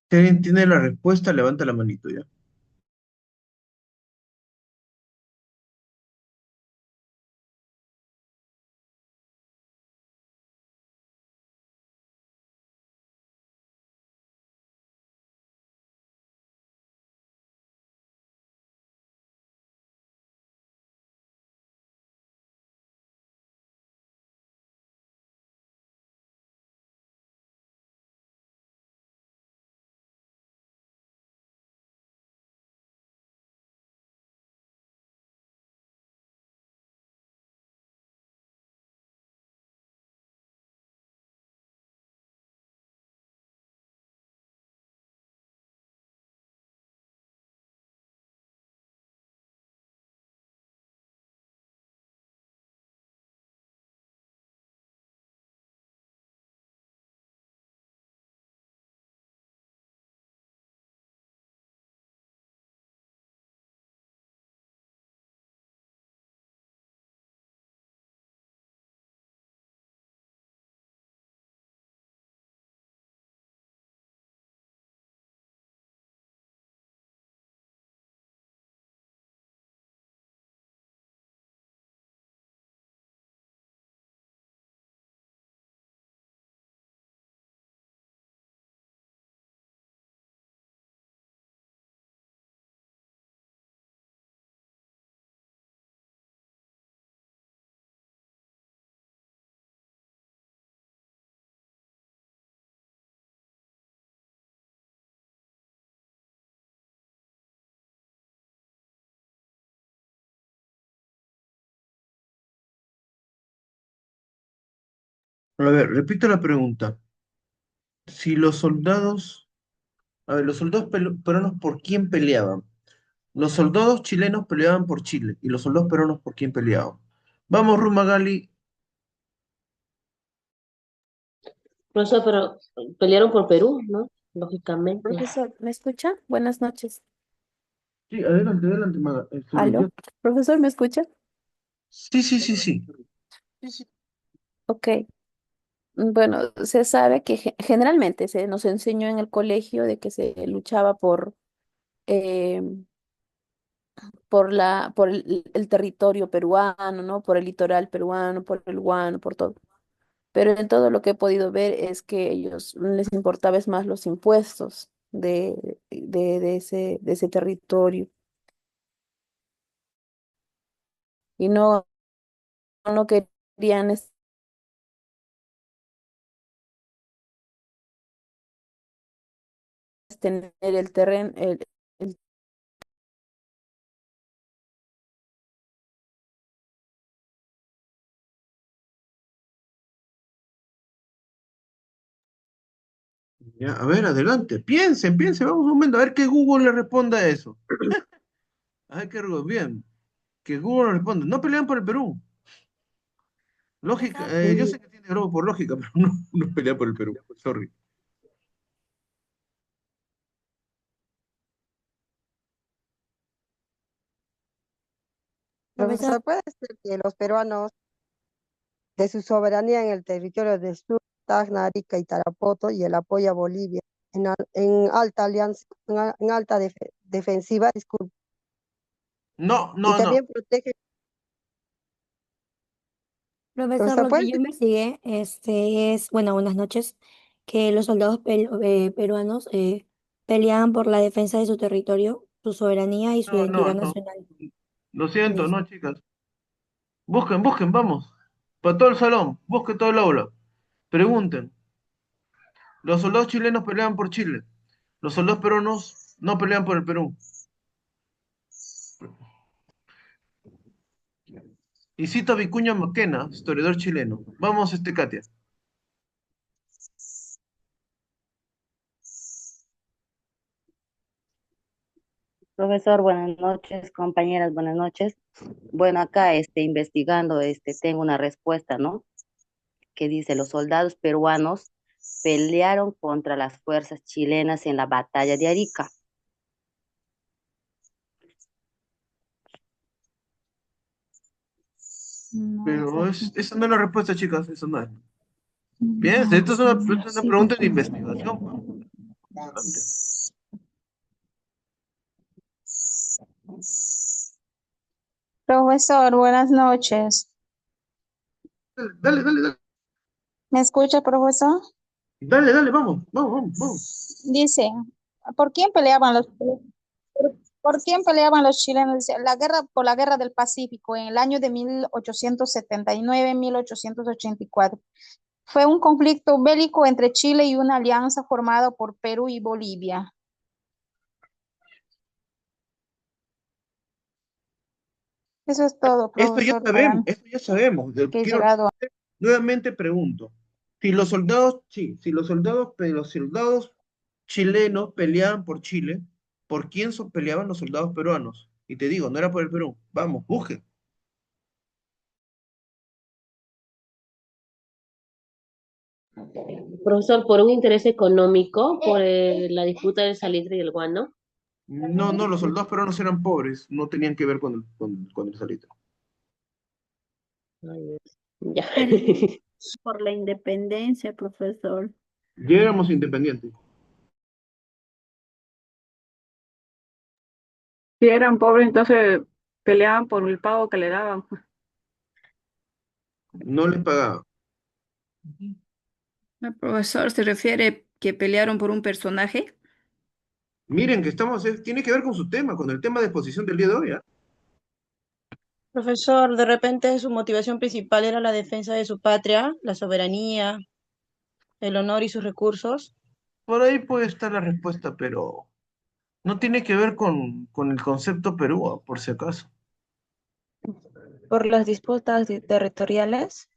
Si alguien tiene la respuesta, levanta la manito ya. A ver, repito la pregunta. Si los soldados, a ver, los soldados peruanos, ¿por quién peleaban? Los soldados chilenos peleaban por Chile y los soldados peruanos, ¿por quién peleaban? Vamos, Rumagali. Profesor, pero pelearon por Perú, ¿no? Lógicamente. Profesor, ¿me escucha? Buenas noches. Sí, adelante, adelante, ¿Aló? Profesor, ¿me escucha? Sí, sí, sí, sí. Ok. Bueno, se sabe que generalmente se nos enseñó en el colegio de que se luchaba eh, por el territorio peruano, ¿no? Por el litoral peruano, por el guano, por todo. Pero en todo lo que he podido ver es que ellos les importaba es más los impuestos de ese territorio y no querían tener el terreno, el Ya, a ver, adelante. Piensen, piensen, vamos un momento, a ver que Google le responda a eso. A ver bien, que Google le responda. No pelean por el Perú. Lógica, yo sé que tiene broma por lógica, pero no pelean por el Perú. Sorry. Profesor, ¿puede ser que los peruanos de su soberanía en el territorio de Sur, Tacna, Arica y Tarapoto y el apoyo a Bolivia en alta alianza, en alta defensiva, disculpe, No, y no, no. también protege? Profesor, Profesor, lo que ¿puede yo ser? investigué es, bueno, buenas noches, que los soldados peruanos peleaban por la defensa de su territorio, su soberanía y su No, no, identidad no. nacional. Lo siento, Listo. no, chicas. Busquen, busquen, vamos. Para todo el salón, busquen todo el aula. Pregunten. Los soldados chilenos pelean por Chile. Los soldados peruanos no pelean por el Perú. Y cito a Vicuña Maquena, historiador chileno. Vamos, Katia. Profesor, buenas noches, compañeras, buenas noches. Bueno, acá investigando, tengo una respuesta, ¿no? Que dice, los soldados peruanos pelearon contra las fuerzas chilenas en la batalla de Arica. Pero esa no es la respuesta, chicas, eso no es. Bien, No, esto es no, una sí, pregunta de profesor. investigación. Adelante. Profesor, buenas noches. Dale, dale, dale. ¿Me escucha, profesor? Dale, dale, vamos, vamos, vamos, vamos. Dice, ¿por quién peleaban por quién peleaban los chilenos? Dice, por la guerra del Pacífico en el año de 1879-1884. Fue un conflicto bélico entre Chile y una alianza formada por Perú y Bolivia. Eso es todo, profesor, para Esto ya sabemos. que he llegado a... Nuevamente pregunto. Si los soldados chilenos peleaban por Chile, ¿por quién peleaban los soldados peruanos? Y te digo, no era por el Perú. Vamos, busquen. Profesor, por un interés económico, por la disputa del salitre y el guano. No, no, los soldados peruanos eran pobres, no tenían que ver con el salitre. Ay, Dios. Ya. Por la independencia, profesor. Ya éramos independientes. Si eran pobres, entonces peleaban por el pago que le daban. No les pagaban. El profesor se refiere que pelearon por un personaje. Miren que tiene que ver con su tema, con el tema de exposición del día de hoy, ¿ah? Profesor, de repente su motivación principal era la defensa de su patria, la soberanía, el honor y sus recursos. Por ahí puede estar la respuesta, pero no tiene que ver con el concepto Perú, por si acaso. Por las disputas territoriales.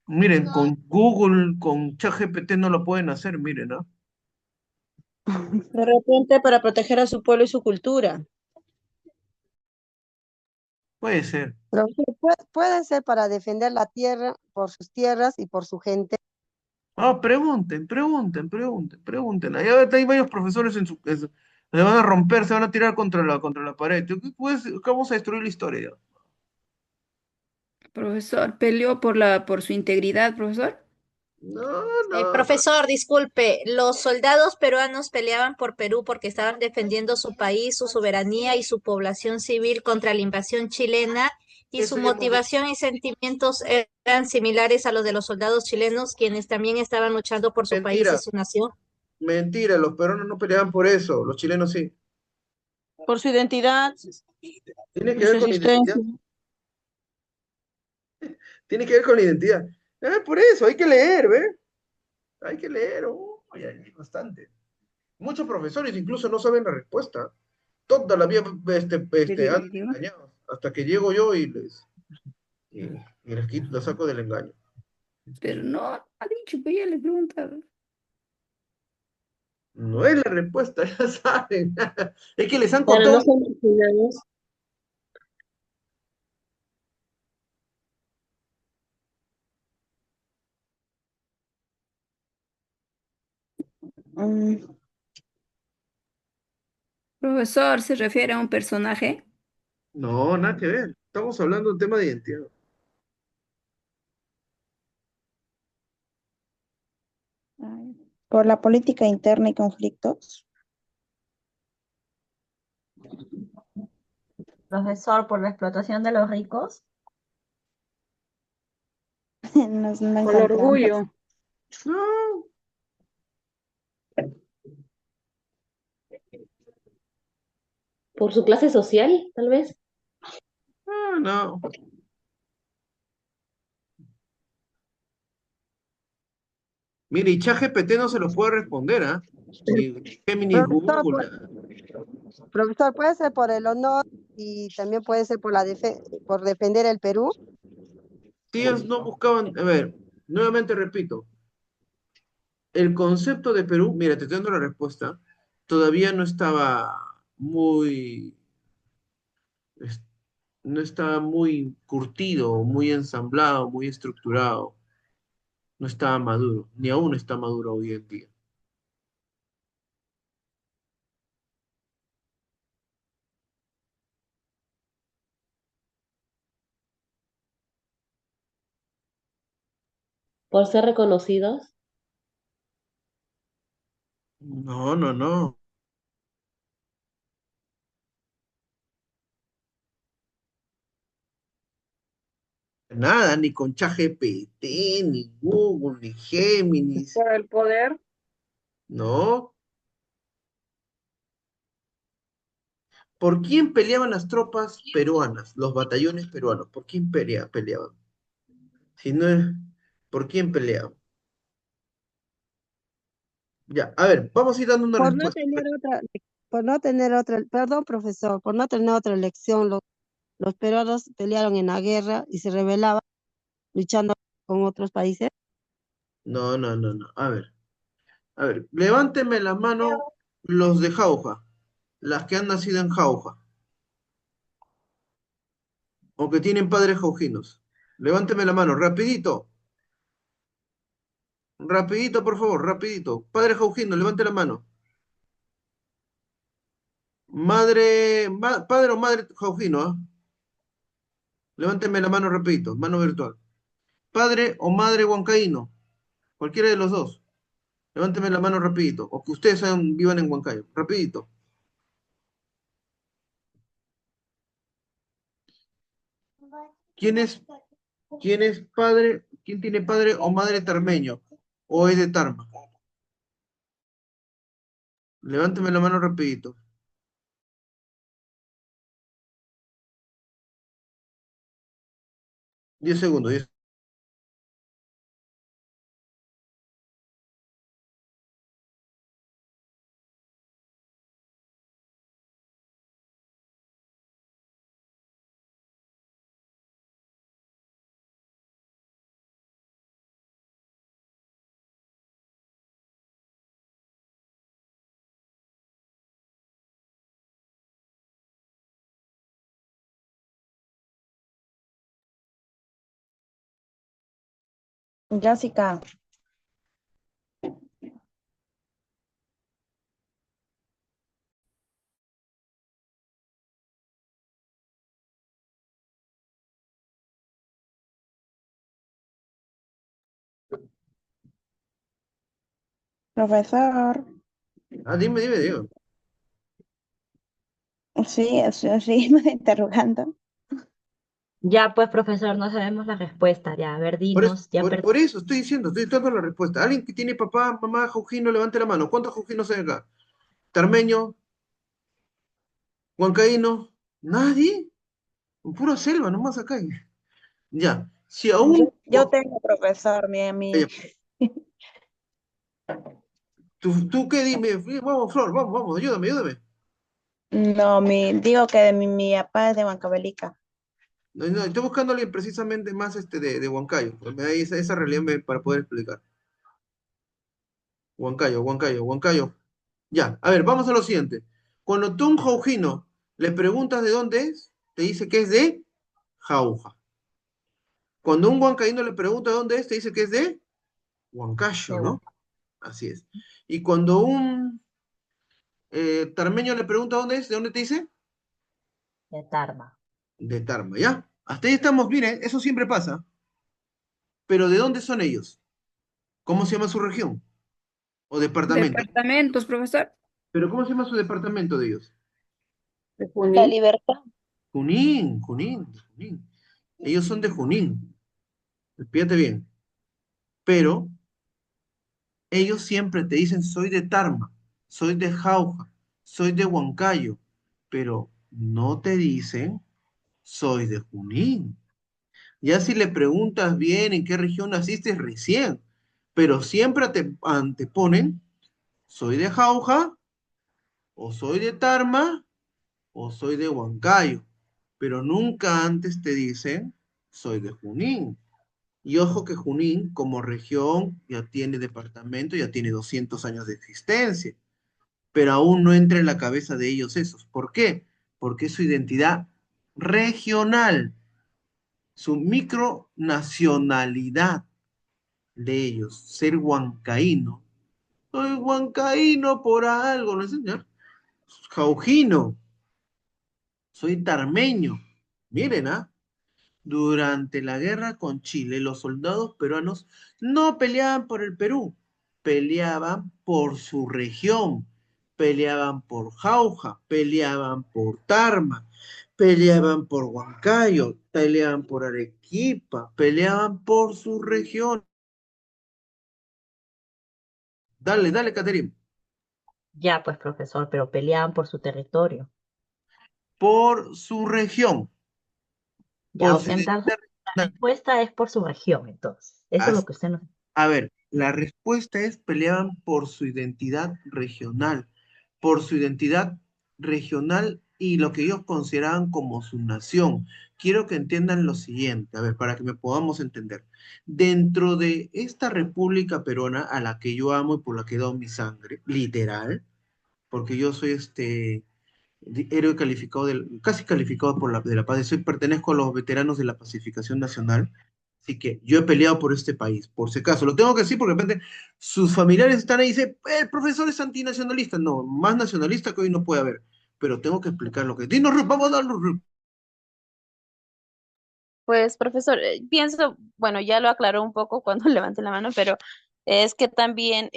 Miren, con Google, con ChatGPT no lo pueden hacer, miren, ¿no? De repente para proteger a su pueblo y su cultura. Puede ser. Profesor, puede ser para defender la tierra, por sus tierras y por su gente. Ah, pregunten. Ahí hay varios profesores le van a romper, se van a tirar contra la pared. Pues, vamos a destruir la historia. Profesor, peleó por su integridad, profesor. No. Profesor, disculpe, los soldados peruanos peleaban por Perú porque estaban defendiendo su país, su soberanía y su población civil contra la invasión chilena y su Eso ya hemos visto. motivación y sentimientos eran similares a los de los soldados chilenos, quienes también estaban luchando por su país y Mentira, su nación. mentira, los peruanos no peleaban por eso, los chilenos sí. Por su identidad Tiene que y su ver con la identidad. existencia. Tiene que ver con la identidad. Por eso, hay que leer, ¿ve? Hay que leer, hay bastante. Muchos profesores incluso no saben la respuesta. Toda la vida han engañado. Hasta que llego yo y les saco del engaño. Pero no, ha dicho que ya le preguntaron. No es la respuesta, ya saben. Es que les han Claro, contado. no son marginados. Profesor, ¿se refiere a un personaje? No, nada que ver. Estamos hablando de un tema de identidad. Por la política interna y conflictos. Profesor, por la explotación de los ricos. Nos andan Por con el trampas. orgullo. No, Por su clase social, tal vez. no. Mire, y ChatGPT no se los puede responder, ¿ah? Ni Gemini Profesor, Google. profesor, puede ser por el honor y también puede ser por por defender el Perú. Si ellos no buscaban, a ver, nuevamente repito, el concepto de Perú, mira, te estoy dando la respuesta, todavía no estaba muy, es- no estaba muy curtido, muy ensamblado, muy estructurado, no estaba maduro, ni aún está maduro hoy en día. Por ser reconocidos. No. Nada, ni con ChatGPT, ni Google, ni Géminis, Por el poder. no. ¿Por quién peleaban las tropas peruanas, los batallones peruanos? ¿Por quién peleaban? Si no es, ¿por quién peleaban? Ya, a ver, vamos a ir dando una Por no respuesta. tener por no tener otra, perdón, profesor, por no tener otra elección, los peruanos pelearon en la guerra y se rebelaban luchando con otros países. No. A ver, levánteme la mano los de Jauja, las que han nacido en Jauja, o que tienen padres jaujinos. Levánteme la mano, rapidito, rapidito, por favor, rapidito. Padre jaujino, levante la mano. Padre o madre jaujino, ¿ah? Levánteme la mano rapidito, mano virtual. Padre o madre huancaíno, cualquiera de los dos. Levánteme la mano rapidito, o que ustedes vivan en Huancayo, rapidito. ¿Quién es, quién tiene padre o madre tarmeño? ¿O es de Tarma? Levánteme la mano rapidito. 10 segundos, 10 Jessica. Profesor. Ah, dime, digo. Sí, sí, me interrogando. Ya, pues, profesor, no sabemos la respuesta. Ya, a ver, Por eso, dinos. Ya por eso estoy diciendo, estoy dando la respuesta. Alguien que tiene papá, mamá, Jujino, levante la mano. ¿Cuántos Jujinos hay acá? ¿Tarmeño? ¿Huancaíno? ¿Nadie? Pura selva, nomás acá hay. Ya, si aún... Yo tengo profesor, Ya, ¿tú qué dime? Vamos, Flor, vamos, ayúdame. No, digo que mi papá es de Huancavelica. No, estoy buscando a alguien precisamente más de Huancayo. Pues me da esa realidad para poder explicar. Huancayo. Ya, a ver, vamos a lo siguiente. Cuando tú a un jaujino le preguntas de dónde es, te dice que es de Jauja. Cuando a un huancaíno le pregunta de dónde es, te dice que es de Huancayo, ¿no? Así es. Y cuando un tarmeño le pregunta dónde es, ¿de dónde te dice? De Tarma. De Tarma, ¿ya? Hasta ahí estamos, miren, eso siempre pasa. Pero ¿de dónde son ellos? ¿Cómo se llama su región? ¿O departamento? Departamentos, profesor. ¿Pero cómo se llama su departamento de ellos? De La Junín. libertad. Junín. Ellos son de Junín. Fíjate bien. Pero ellos siempre te dicen, soy de Tarma, soy de Jauja, soy de Huancayo, pero no te dicen, soy de Junín. Ya si le preguntas bien en qué región naciste, recién, pero siempre te anteponen, soy de Jauja, o soy de Tarma, o soy de Huancayo, pero nunca antes te dicen, soy de Junín. Y ojo que Junín, como región, ya tiene departamento, ya tiene 200 años de existencia, pero aún no entra en la cabeza de ellos esos. ¿Por qué? Porque es su identidad regional, su micronacionalidad de ellos, ser huancaíno. Soy huancaíno por algo, ¿no es, señor? Jaujino, soy tarmeño. Miren, ¿ah? Durante la guerra con Chile, los soldados peruanos no peleaban por el Perú, peleaban por su región, peleaban por Jauja, peleaban por Tarma, peleaban por Huancayo, peleaban por Arequipa, peleaban por su región. Dale, Caterina. Ya, pues, profesor, pero peleaban por su territorio. Por su región, Ya, por o su sea, entonces, identidad la regional. respuesta es por su región, entonces. Eso es lo que usted nos... A ver, la respuesta es peleaban por su identidad regional y lo que ellos consideraban como su nación. Quiero que entiendan lo siguiente, a ver, para que me podamos entender. Dentro de esta República Peruana, a la que yo amo y por la que he dado mi sangre, literal, porque yo soy héroe calificado, casi calificado de la paz, pertenezco a los veteranos de la pacificación nacional. Así que yo he peleado por este país, por si acaso. Lo tengo que decir porque de repente sus familiares están ahí y dicen, el profesor es antinacionalista. No, más nacionalista que hoy no puede haber. Pero tengo que explicar lo que... Dinos, Ruth, vamos a darlo, Ruth. Pues, profesor, pienso, bueno, ya lo aclaró un poco cuando levanté la mano, pero es que también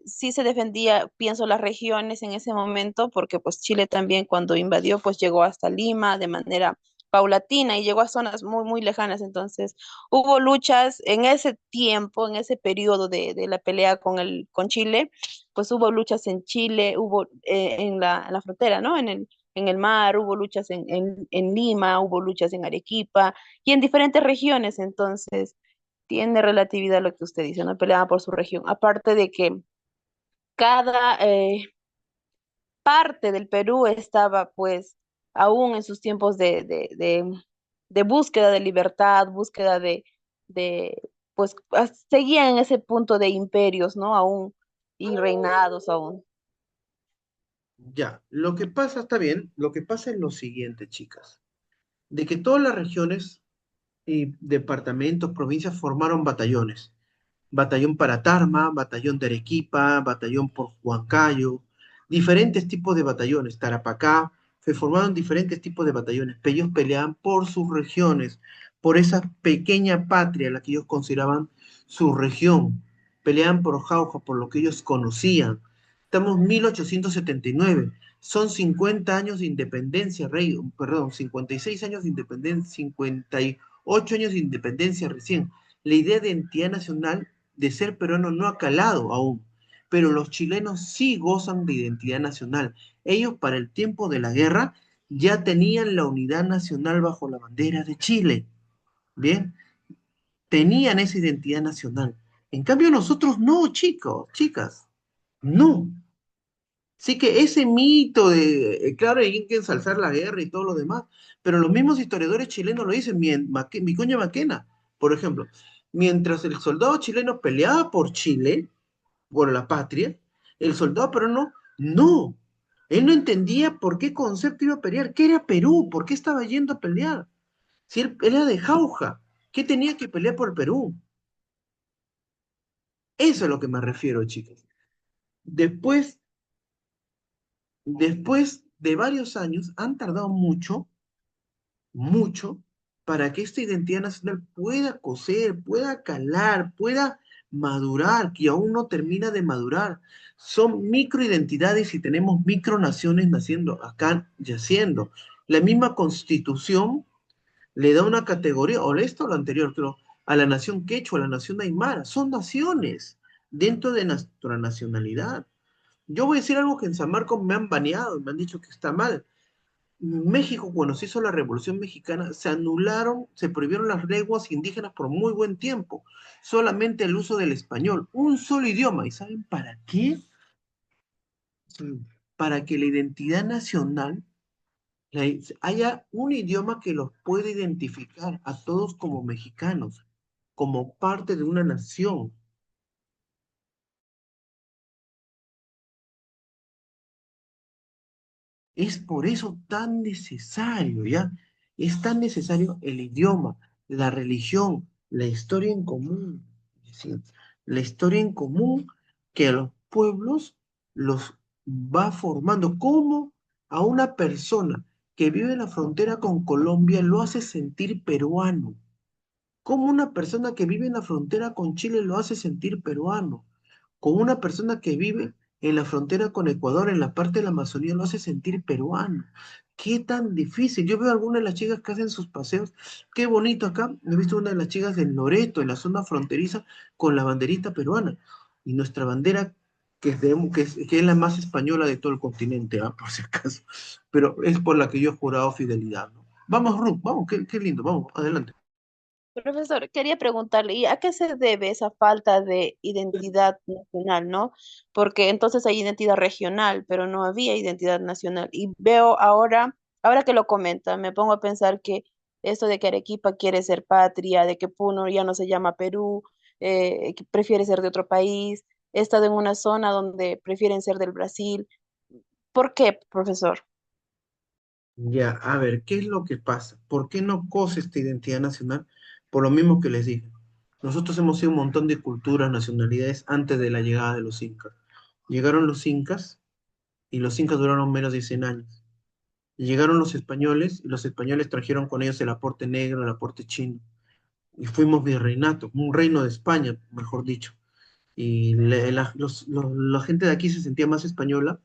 sí se defendía, pienso, las regiones en ese momento, porque pues Chile también cuando invadió, pues llegó hasta Lima de manera paulatina y llegó a zonas muy, muy lejanas. Entonces, hubo luchas en ese tiempo, en ese periodo de la pelea con Chile, pues hubo luchas en Chile, hubo en la frontera, ¿no? En el mar, hubo luchas en Lima, hubo luchas en Arequipa y en diferentes regiones. Entonces, tiene relatividad lo que usted dice, no peleaban por su región. Aparte de que cada parte del Perú estaba, pues, aún en sus tiempos de búsqueda de libertad, búsqueda pues, seguían en ese punto de imperios, ¿no? Aún, y reinados aún. Ya, lo que pasa, está bien, lo que pasa es lo siguiente, chicas, de que todas las regiones y departamentos, provincias formaron batallones. batallón para Tarma, batallón de Arequipa, batallón por Huancayo, diferentes tipos de batallones, Tarapacá, se formaron diferentes tipos de batallones, pero ellos peleaban por sus regiones, por esa pequeña patria, la que ellos consideraban su región, peleaban por Jauja, por lo que ellos conocían. Estamos en 1879, son 50 años de independencia, rey, perdón, 56 años de independencia, 58 años de independencia recién. La idea de identidad nacional de ser peruano no ha calado aún, pero los chilenos sí gozan de identidad nacional. Ellos para el tiempo de la guerra ya tenían la unidad nacional bajo la bandera de Chile, ¿bien? Tenían esa identidad nacional. En cambio nosotros no, chicos, chicas, no. Sí que ese mito de, claro, hay que ensalzar la guerra y todo lo demás, pero los mismos historiadores chilenos lo dicen, Vicuña Maquena, por ejemplo, mientras el soldado chileno peleaba por Chile, por la patria, el soldado peruano no. Él no entendía por qué concepto iba a pelear, qué era Perú, por qué estaba yendo a pelear. Si él era de Jauja, ¿qué tenía que pelear por Perú? Eso es a lo que me refiero, chicos. Después, después de varios años, han tardado mucho, mucho, para que esta identidad nacional pueda coser, pueda calar, pueda madurar, que aún no termina de madurar. Son microidentidades y tenemos micronaciones naciendo acá yaciendo. La misma constitución le da una categoría, o esto o lo anterior, pero a la nación quechua, a la nación aymara, son naciones dentro de nuestra nacionalidad. Yo voy a decir algo que en San Marcos me han baneado, me han dicho que está mal. México, cuando se hizo la Revolución Mexicana, se anularon, se prohibieron las lenguas indígenas por muy buen tiempo, solamente el uso del español, un solo idioma. ¿Y saben para qué? Sí, para que la identidad nacional haya un idioma que los pueda identificar a todos como mexicanos, como parte de una nación. Es por eso tan necesario, ¿ya? Es tan necesario el idioma, la religión, la historia en común. Es decir, la historia en común que a los pueblos los va formando. ¿Cómo a una persona que vive en la frontera con Colombia lo hace sentir peruano? ¿Cómo una persona que vive en la frontera con Chile lo hace sentir peruano? ¿Cómo una persona que vive en la frontera con Ecuador, en la parte de la Amazonía, lo hace sentir peruano? ¿Qué tan difícil? Yo veo algunas de las chicas que hacen sus paseos. Qué bonito acá. He visto una de las chicas del Loreto, en la zona fronteriza, con la banderita peruana. Y nuestra bandera, que es la más española de todo el continente, por si acaso. Pero es por la que yo he jurado fidelidad, ¿no? Vamos, Ruth, vamos, qué lindo, vamos, adelante. Profesor, quería preguntarle, ¿y a qué se debe esa falta de identidad nacional, no? Porque entonces hay identidad regional, pero no había identidad nacional. Y veo ahora que lo comenta, me pongo a pensar que esto de que Arequipa quiere ser patria, de que Puno ya no se llama Perú, que prefiere ser de otro país, he estado en una zona donde prefieren ser del Brasil. ¿Por qué, profesor? Ya, a ver, ¿qué es lo que pasa? ¿Por qué no cose esta identidad nacional? Por lo mismo que les dije. Nosotros hemos sido un montón de culturas, nacionalidades antes de la llegada de los incas. Llegaron los incas y los incas duraron menos de 100 años. Llegaron los españoles y los españoles trajeron con ellos el aporte negro, el aporte chino. Y fuimos virreinato, un reino de España, mejor dicho. Y la gente de aquí se sentía más española,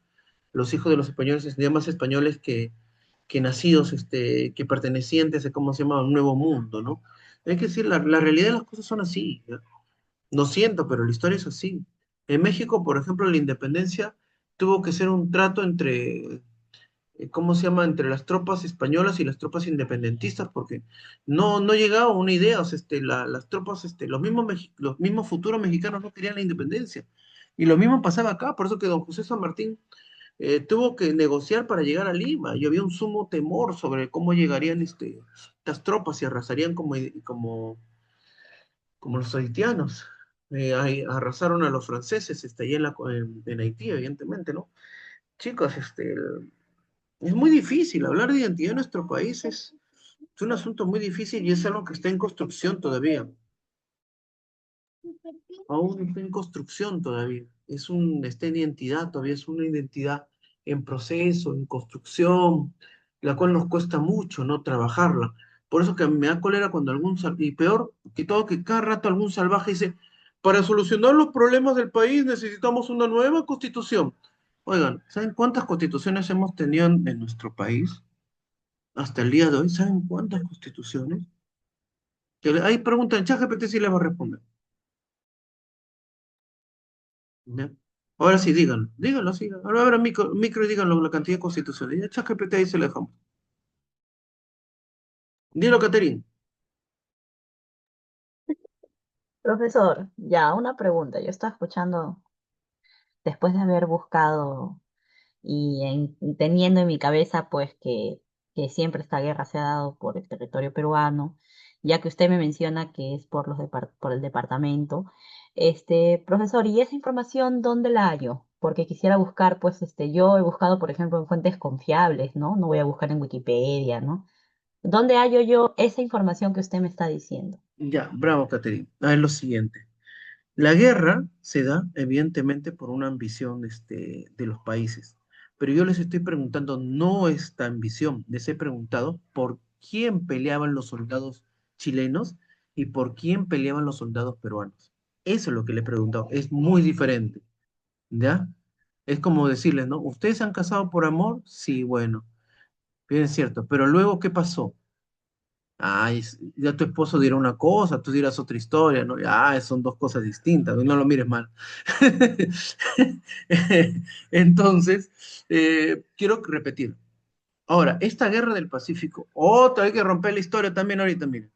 los hijos de los españoles se sentían más españoles que nacidos, que pertenecientes a, ¿cómo se llama?, un nuevo mundo, ¿no? Hay que decir, la realidad de las cosas son así, ¿ya? Lo siento, pero la historia es así. En México, por ejemplo, la independencia tuvo que ser un trato entre, ¿cómo se llama?, entre las tropas españolas y las tropas independentistas, porque no llegaba a una idea, o sea, las tropas, los mismos futuros mexicanos no querían la independencia. Y lo mismo pasaba acá, por eso que don José San Martín tuvo que negociar para llegar a Lima y había un sumo temor sobre cómo llegarían estas tropas y arrasarían como los haitianos. Arrasaron a los franceses allá en Haití, evidentemente, ¿no? Chicos, es muy difícil hablar de identidad en nuestro país, es un asunto muy difícil y es algo que está en construcción todavía. Aún está en construcción todavía. Está en identidad, todavía es una identidad en proceso, en construcción, la cual nos cuesta mucho no trabajarla. Por eso que me da cólera cuando y peor que todo, que cada rato algún salvaje dice, para solucionar los problemas del país necesitamos una nueva constitución. Oigan, ¿saben cuántas constituciones hemos tenido en nuestro país hasta el día de hoy? ¿Saben cuántas constituciones? Ahí preguntan, ChatGPT si le va a responder. ¿Ya? Ahora sí, díganlo, sí. Ahora abran micro y díganlo, la cantidad de constituciones. Ya ChatGPT ahí se lo dejamos. Dilo, Caterín. Profesor, ya, una pregunta. Yo estaba escuchando, después de haber buscado teniendo en mi cabeza, pues, que siempre esta guerra se ha dado por el territorio peruano, ya que usted me menciona que es por el departamento. Profesor, ¿y esa información dónde la hallo? Porque quisiera buscar, pues, yo he buscado, por ejemplo, en fuentes confiables, ¿no? No voy a buscar en Wikipedia, ¿no? ¿Dónde hallo yo esa información que usted me está diciendo? Ya, bravo, Caterín. A ver lo siguiente. La guerra se da, evidentemente, por una ambición de los países. Pero yo les estoy preguntando, no esta ambición, les he preguntado por quién peleaban los soldados chilenos y por quién peleaban los soldados peruanos. Eso es lo que le he preguntado. Es muy diferente, ¿ya? Es como decirles, ¿no? ¿Ustedes se han casado por amor? Sí, bueno, bien es cierto. Pero luego, ¿qué pasó? Ay, ya tu esposo dirá una cosa, tú dirás otra historia, ¿no? Ya, son dos cosas distintas, no lo mires mal. Entonces, quiero repetir. Ahora, esta guerra del Pacífico, otra hay que romper la historia también ahorita, miren,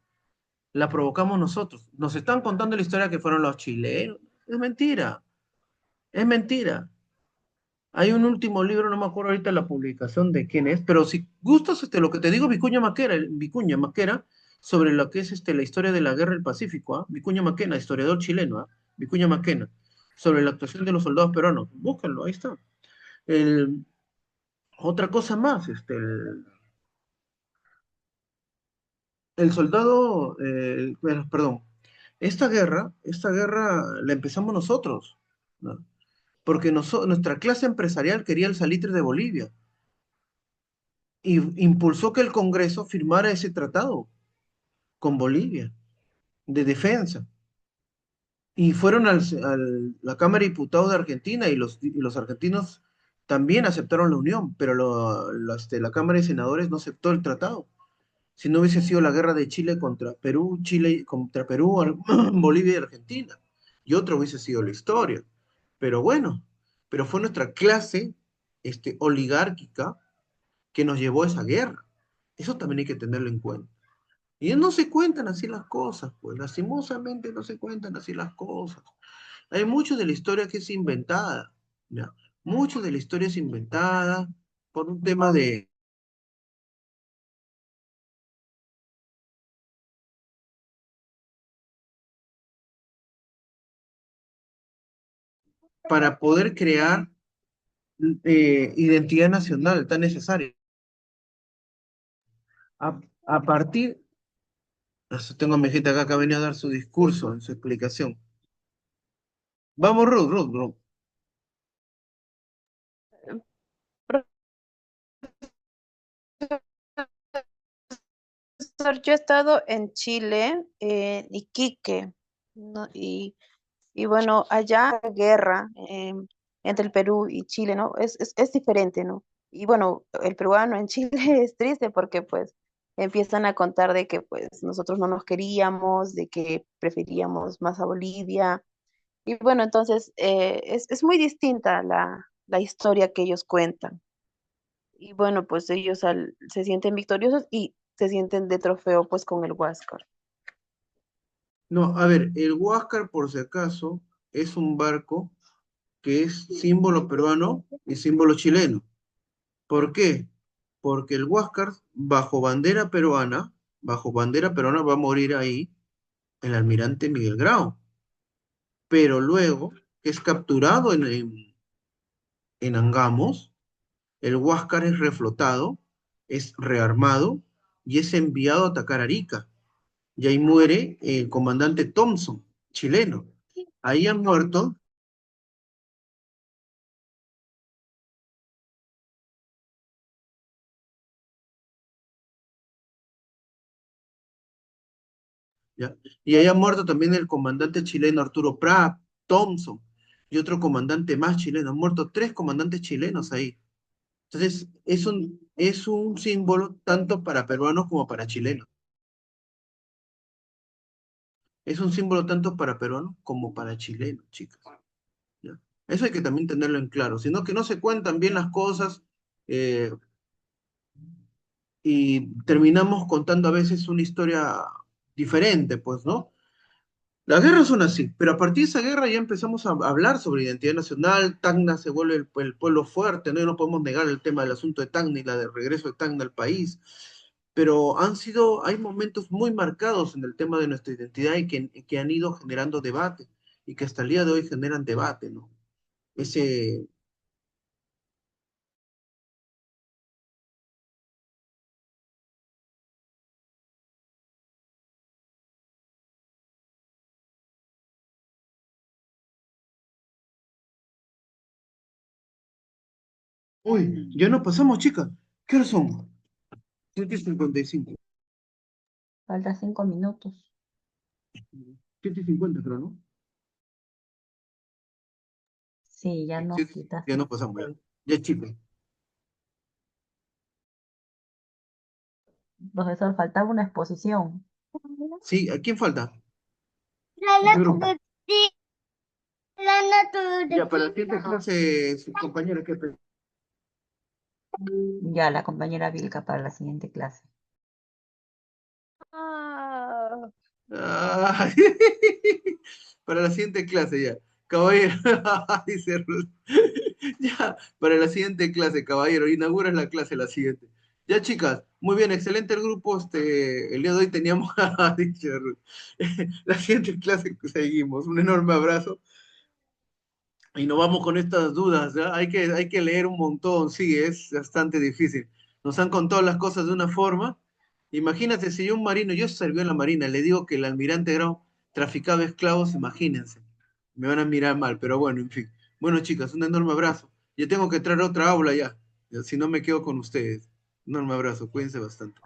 la provocamos nosotros. Nos están contando la historia que fueron los chilenos. Es mentira, es mentira. Hay un último libro, no me acuerdo ahorita la publicación de quién es, pero si gustas lo que te digo, Vicuña Maquera, sobre lo que es la historia de la guerra del Pacífico, ¿ah? Vicuña Maquena, historiador chileno, ¿ah? Vicuña Maquena, sobre la actuación de los soldados peruanos. Búscalo, ahí está. El- Otra cosa más, el soldado, bueno, perdón, esta guerra la empezamos nosotros, ¿no? Porque nuestra clase empresarial quería el salitre de Bolivia y impulsó que el Congreso firmara ese tratado con Bolivia de defensa. Y fueron la Cámara de Diputados de Argentina y los argentinos también aceptaron la unión, pero la Cámara de Senadores no aceptó el tratado. Si no hubiese sido la guerra de Chile contra Perú, Chile contra Perú, Bolivia y Argentina. Y otra hubiese sido la historia. Pero bueno, pero fue nuestra clase oligárquica que nos llevó a esa guerra. Eso también hay que tenerlo en cuenta. Y no se cuentan así las cosas, pues lastimosamente no se cuentan así las cosas. Hay mucho de la historia que es inventada, ¿ya? Mucho de la historia es inventada por un tema para poder crear identidad nacional tan necesaria. A partir, tengo a mi gente acá que ha venido a dar su discurso, en su explicación. Vamos, Ruth. Profesor, yo he estado en Chile, en Iquique, ¿no? Y bueno, allá la guerra entre el Perú y Chile, ¿no? Es diferente, ¿no? Y bueno, el peruano en Chile es triste porque pues empiezan a contar de que pues nosotros no nos queríamos, de que preferíamos más a Bolivia. Y bueno, entonces es muy distinta la historia que ellos cuentan. Y bueno, pues ellos se sienten victoriosos y se sienten de trofeo pues con el Huáscar. No, a ver, el Huáscar, por si acaso, es un barco que es símbolo peruano y símbolo chileno. ¿Por qué? Porque el Huáscar, bajo bandera peruana va a morir ahí el almirante Miguel Grau. Pero luego, que es capturado en Angamos, el Huáscar es reflotado, es rearmado y es enviado a atacar Arica. Y ahí muere el comandante Thompson, chileno. ahí han muerto, ¿ya? Y ahí ha muerto también el comandante chileno Arturo Prat, Thompson, y otro comandante más chileno. Han muerto 3 comandantes chilenos ahí. Entonces, es un símbolo tanto para peruanos como para chilenos. Es un símbolo tanto para peruanos como para chilenos, chicas. ¿Ya? Eso hay que también tenerlo en claro, sino que no se cuentan bien las cosas eh, y terminamos contando a veces una historia diferente, pues, ¿no? Las guerras son así, pero a partir de esa guerra ya empezamos a hablar sobre identidad nacional, Tacna se vuelve el pueblo fuerte, ¿no? Y no podemos negar el tema del asunto de Tacna y la del regreso de Tacna al país, pero hay momentos muy marcados en el tema de nuestra identidad y que han ido generando debate y que hasta el día de hoy generan debate, ¿no? Ese, uy, ya no pasamos, chicas, ¿qué horas son? 7:55, Falta 5 minutos. 7:50 creo, ¿no? Sí, ya nos Sí, ya quitaste. no pasamos, ya, ya chicos. Profesor, faltaba una exposición. Sí, ¿a quién falta? La ¿Qué grupo? naturaleza. Ya, para la siguiente clase, sus compañeros, ¿qué? Ya, la compañera Vilca para la siguiente clase. Ah, Ay, para la siguiente clase ya. Caballero, dice Ruth. Ya, para la siguiente clase, caballero, inauguras la clase la siguiente. Ya, chicas, muy bien, excelente el grupo. El día de hoy teníamos, dice Ruth. La siguiente clase seguimos. Un enorme abrazo. Y nos vamos con estas dudas, ¿ya? Hay que leer un montón, sí, es bastante difícil. Nos han contado las cosas de una forma. Imagínate si yo un marino, yo serví en la marina, le digo que el almirante Grau traficaba esclavos, imagínense. Me van a mirar mal, pero bueno, en fin. Bueno, chicas, un enorme abrazo. Yo tengo que traer otra aula ya, si no me quedo con ustedes. Un enorme abrazo, cuídense bastante.